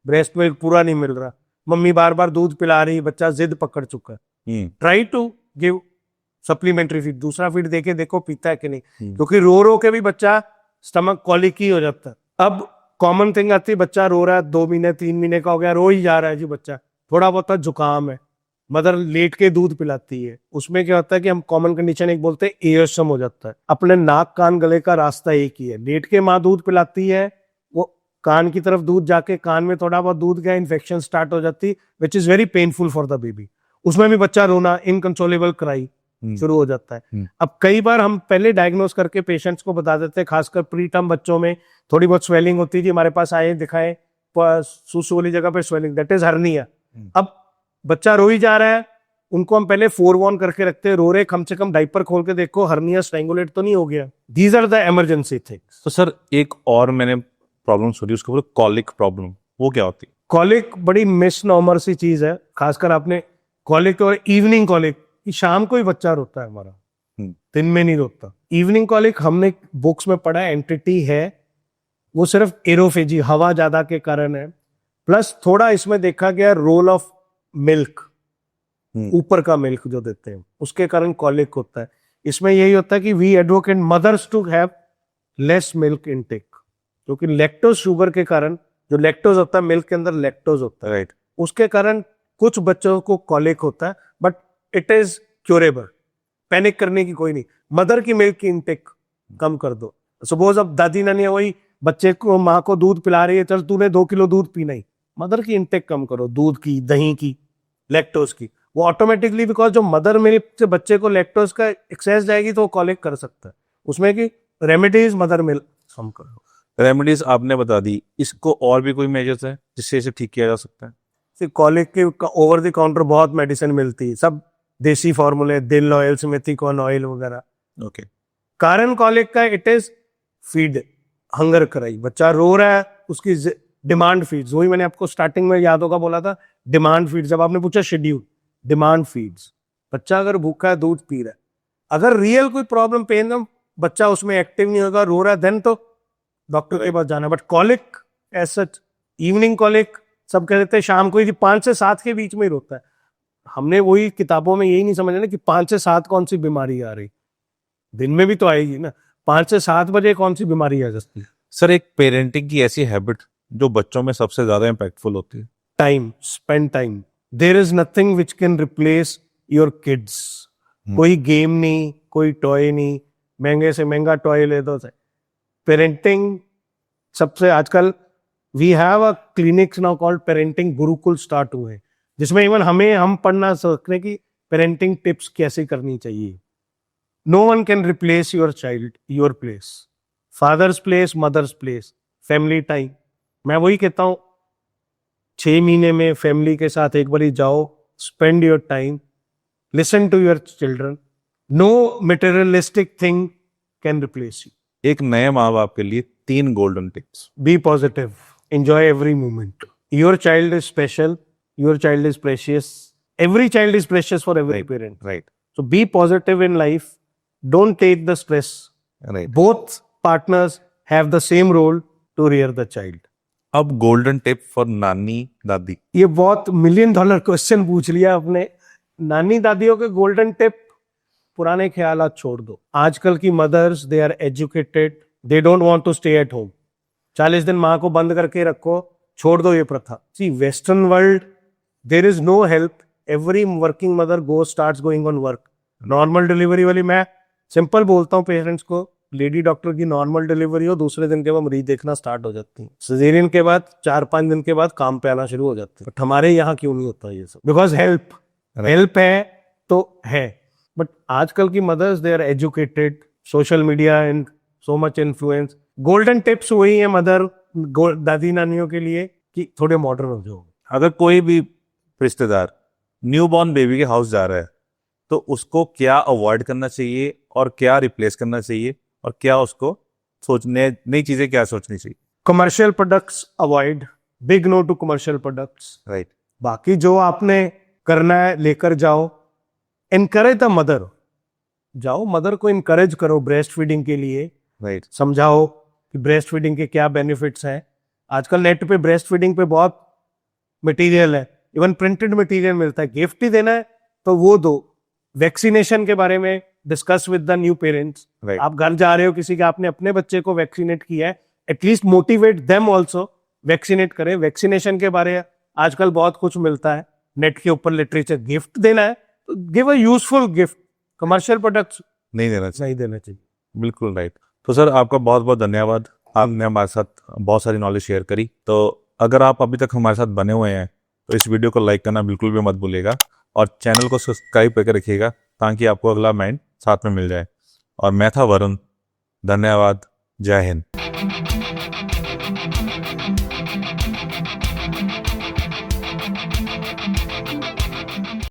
breast milk पूरा नहीं मिल रहा, मम्मी बार बार दूध पिला रही, बच्चा जिद पकड़ चुका है, try to give supplementary feed, दूसरा फीड देके देखो पीता है कि नहीं, क्योंकि रो रो के भी बच्चा स्टमक कॉलिकी हो जाता है। अब कॉमन थिंग आती है, बच्चा रो रहा है, 2 महीने 3 महीने का हो गया, रो ही जा रहा है जी बच्चा, थोड़ा बहुत जुकाम है, मदर लेट के दूध पिलाती है, उसमें क्या होता है कि हम कॉमन कंडीशन एक बोलते हैं एयरसम हो जाता है, अपने नाक कान गले का रास्ता एक ही है, लेट के माँ दूध पिलाती है, वो कान की तरफ दूध जाके कान में थोड़ा बहुत दूध गया, इन्फेक्शन स्टार्ट हो जाती, which is very painful for the baby, उसमें भी बच्चा रोना, इनकंट्रोलेबल क्राई शुरू हो जाता है। अब कई बार हम पहले डायग्नोस करके पेशेंट्स को बता देते हैं, खासकर प्री टर्म बच्चों में थोड़ी बहुत स्वेलिंग होती है जी, हमारे पास आए दिखाए, सुसु वाली जगह पे स्वेलिंग, दैट इज हर्निया। अब बच्चा रो ही जा रहा है, उनको हम पहले फोरवॉर्न करके रखते हैं, रो रहे, कम से कम डाइपर खोल के देखो हर्निया स्ट्रैंगुलेट तो नहीं हो गया। These are the emergency things. तो सर एक और मैंने प्रॉब्लम सुनी, उसको बोलो कॉलिक प्रॉब्लम, वो क्या होती है? कॉलिक बड़ी मिसनॉमर सी चीज है, खासकर आपने कॉलिक और इवनिंग कॉलिक, शाम को ही बच्चा रोता है हमारा, दिन में नहीं रोता। इवनिंग कॉलिक हमने बुक्स में पढ़ा, एंटिटी है, वो सिर्फ एरोफेजी, हवा ज्यादा के कारण है, प्लस थोड़ा इसमें देखा गया रोल ऑफ मिल्क, ऊपर का मिल्क जो देते हैं उसके कारण कॉलिक होता है। इसमें यही होता है कि we advocate mothers to have less milk intake, क्योंकि लैक्टोज शुगर के कारण, जो लैक्टोज होता है मिल्क के अंदर लैक्टोज होता है, राइट, उसके कारण कुछ बच्चों को कॉलिक होता है, but it is curable, panic करने की कोई नहीं। मदर की मिल्क की इनटेक कम कर दो। सपोज अब दादी नानी वही बच्चे को, माँ को दूध पिला रही है, चल तूने 2 किलो दूध पीना ही, मदर की इनटेक कम करो, दूध की, दही की, लैक्टोज की, वो ऑटोमेटिकली, बिकॉज जो मदर मिल्क से बच्चे को लैक्टोज का एक्सेस जाएगी तो वो कॉलिक कर सकता है। उसमें की रेमेडीज मदर मिल्क कम करो। रेमेडीज आपने बता दी, इसको और भी कोई मेजर्स है जिससे इसे ठीक किया जा सकता है? कॉलिक के ओवर द काउंटर बहुत मेडिसिन मिलती है, सब देसी फॉर्मूले, दिल ऑयल, मेथिकॉन ऑयल वगैरह। ओके, कारण कॉलिक का इट इज फीड, हंगर कराई, बच्चा रो रहा है, उसकी डिमांड फीड्स, वही मैंने आपको स्टार्टिंग में याद होगा बोला था, डिमांड फीड्स, जब आपने पूछा शेड्यूल, डिमांड फीड्स, बच्चा अगर भूखा है दूध पी रहा है, अगर रियल कोई प्रॉब्लम, पेन, बच्चा उसमें एक्टिव नहीं होगा, रो रहा है, देन तो डॉक्टर के पास जाना। बट कॉलिक ऐसा, इवनिंग कॉलिक सब कह देते हैं शाम को ही, 5 से 7 के बीच में ही रोता है। हमने वही किताबों में यही नहीं समझा ना कि 5 से 7 कौन सी बीमारी आ रही, दिन में भी तो आएगी ना, 5 से 7 बजे कौन सी बीमारी आ जाती है। सर एक पेरेंटिंग की ऐसी हैबिट जो बच्चों में सबसे ज्यादा इंपैक्टफुल होती है? Time, spend time, there is nothing which can replace your kids. कोई गेम नहीं, कोई टॉय नहीं, महंगे से महंगा टॉय ले दो। पेरेंटिंग सबसे आजकल we have a clinics now called parenting Gurukul start हुए, जिसमें इवन हम पढ़ना सकते हैं कि पेरेंटिंग टिप्स कैसे करनी चाहिए। No one can replace your child, your place, father's place, mother's place, family time. मैं वही कहता हूं, 6 महीने में फैमिली के साथ एक बार जाओ, spend your time, listen to your children. No materialistic thing can replace you. एक नए माँ बाप के लिए 3 golden tips. Be positive. Enjoy every moment. Your child is special. Your child is precious. Every child is precious for every parent. Right So be positive in life. Don't take the stress. Right. Both partners have the same role to rear the child. अब golden tip for नानी दादी। ये बहुत $1 million question पूछ लिया आपने। नानी दादियों के गोल्डन टिप, पुराने ख्यालात छोड़ दो। आजकल की mothers, they are educated, they don't want to stay at home. 40 दिन माँ को बंद करके रखो, छोड़ दो ये प्रथा। See western world, there is no help. Every working mother go starts going on work. Normal delivery वाली, मैं सिंपल बोलता हूँ पेरेंट्स को, लेडी डॉक्टर की नॉर्मल डिलीवरी हो, दूसरे दिन के बाद मरीज देखना स्टार्ट हो जाती है। सिजेरियन के बाद 4-5 दिन के बाद काम पे आना शुरू हो जाते हैं। बट हमारे यहाँ क्यों नहीं होता ये सब? बिकॉज हेल्प है तो है। बट आजकल की mothers, they are educated, social media and so much influence. Golden tips वही है मदर दादी नानियों के लिए कि थोड़े मॉडर्न हो जाओ। अगर कोई भी रिश्तेदार न्यूबॉर्न बेबी के हाउस जा रहा है तो उसको क्या अवॉइड करना चाहिए और क्या रिप्लेस करना चाहिए और क्या उसको सोचने, नई चीजें क्या सोचनी चाहिए? Commercial products avoid, big no to commercial products. Right बाकी जो आपने करना है लेकर जाओ। इनकरेज द मदर, जाओ मदर को इनकरेज करो ब्रेस्ट फीडिंग के लिए। राइट समझाओ कि ब्रेस्ट फीडिंग के क्या बेनिफिट्स हैं। आजकल नेट पे ब्रेस्ट फीडिंग पे बहुत मटेरियल है, इवन प्रिंटेड मटेरियल मिलता है। गिफ्ट ही देना है तो वो दो। वैक्सीनेशन के बारे में discuss with the new parents. Right. आप घर जा रहे हो किसी का, आपने अपने बच्चे को वैक्सीनेट किया है, at least motivate them also, vaccinate करें। वैक्सीनेशन के बारे आजकल बहुत कुछ मिलता है नेट के ऊपर, लिटरेचर। गिफ्ट देना है तो give a useful gift. Commercial products नहीं देना चाहिए। नहीं देना चाहिए। बिल्कुल राइट। तो सर आपका बहुत बहुत धन्यवाद, आपने हमारे साथ बहुत सारी नॉलेज शेयर करी। तो अगर आप अभी तक हमारे साथ बने हुए हैं तो इस वीडियो को लाइक करना बिल्कुल भी मत भूलिएगा और चैनल को सब्सक्राइब करके रखिएगा ताकि आपको अगला माइंड साथ में मिल जाए। और मैं था वरुण, धन्यवाद, जय हिंद।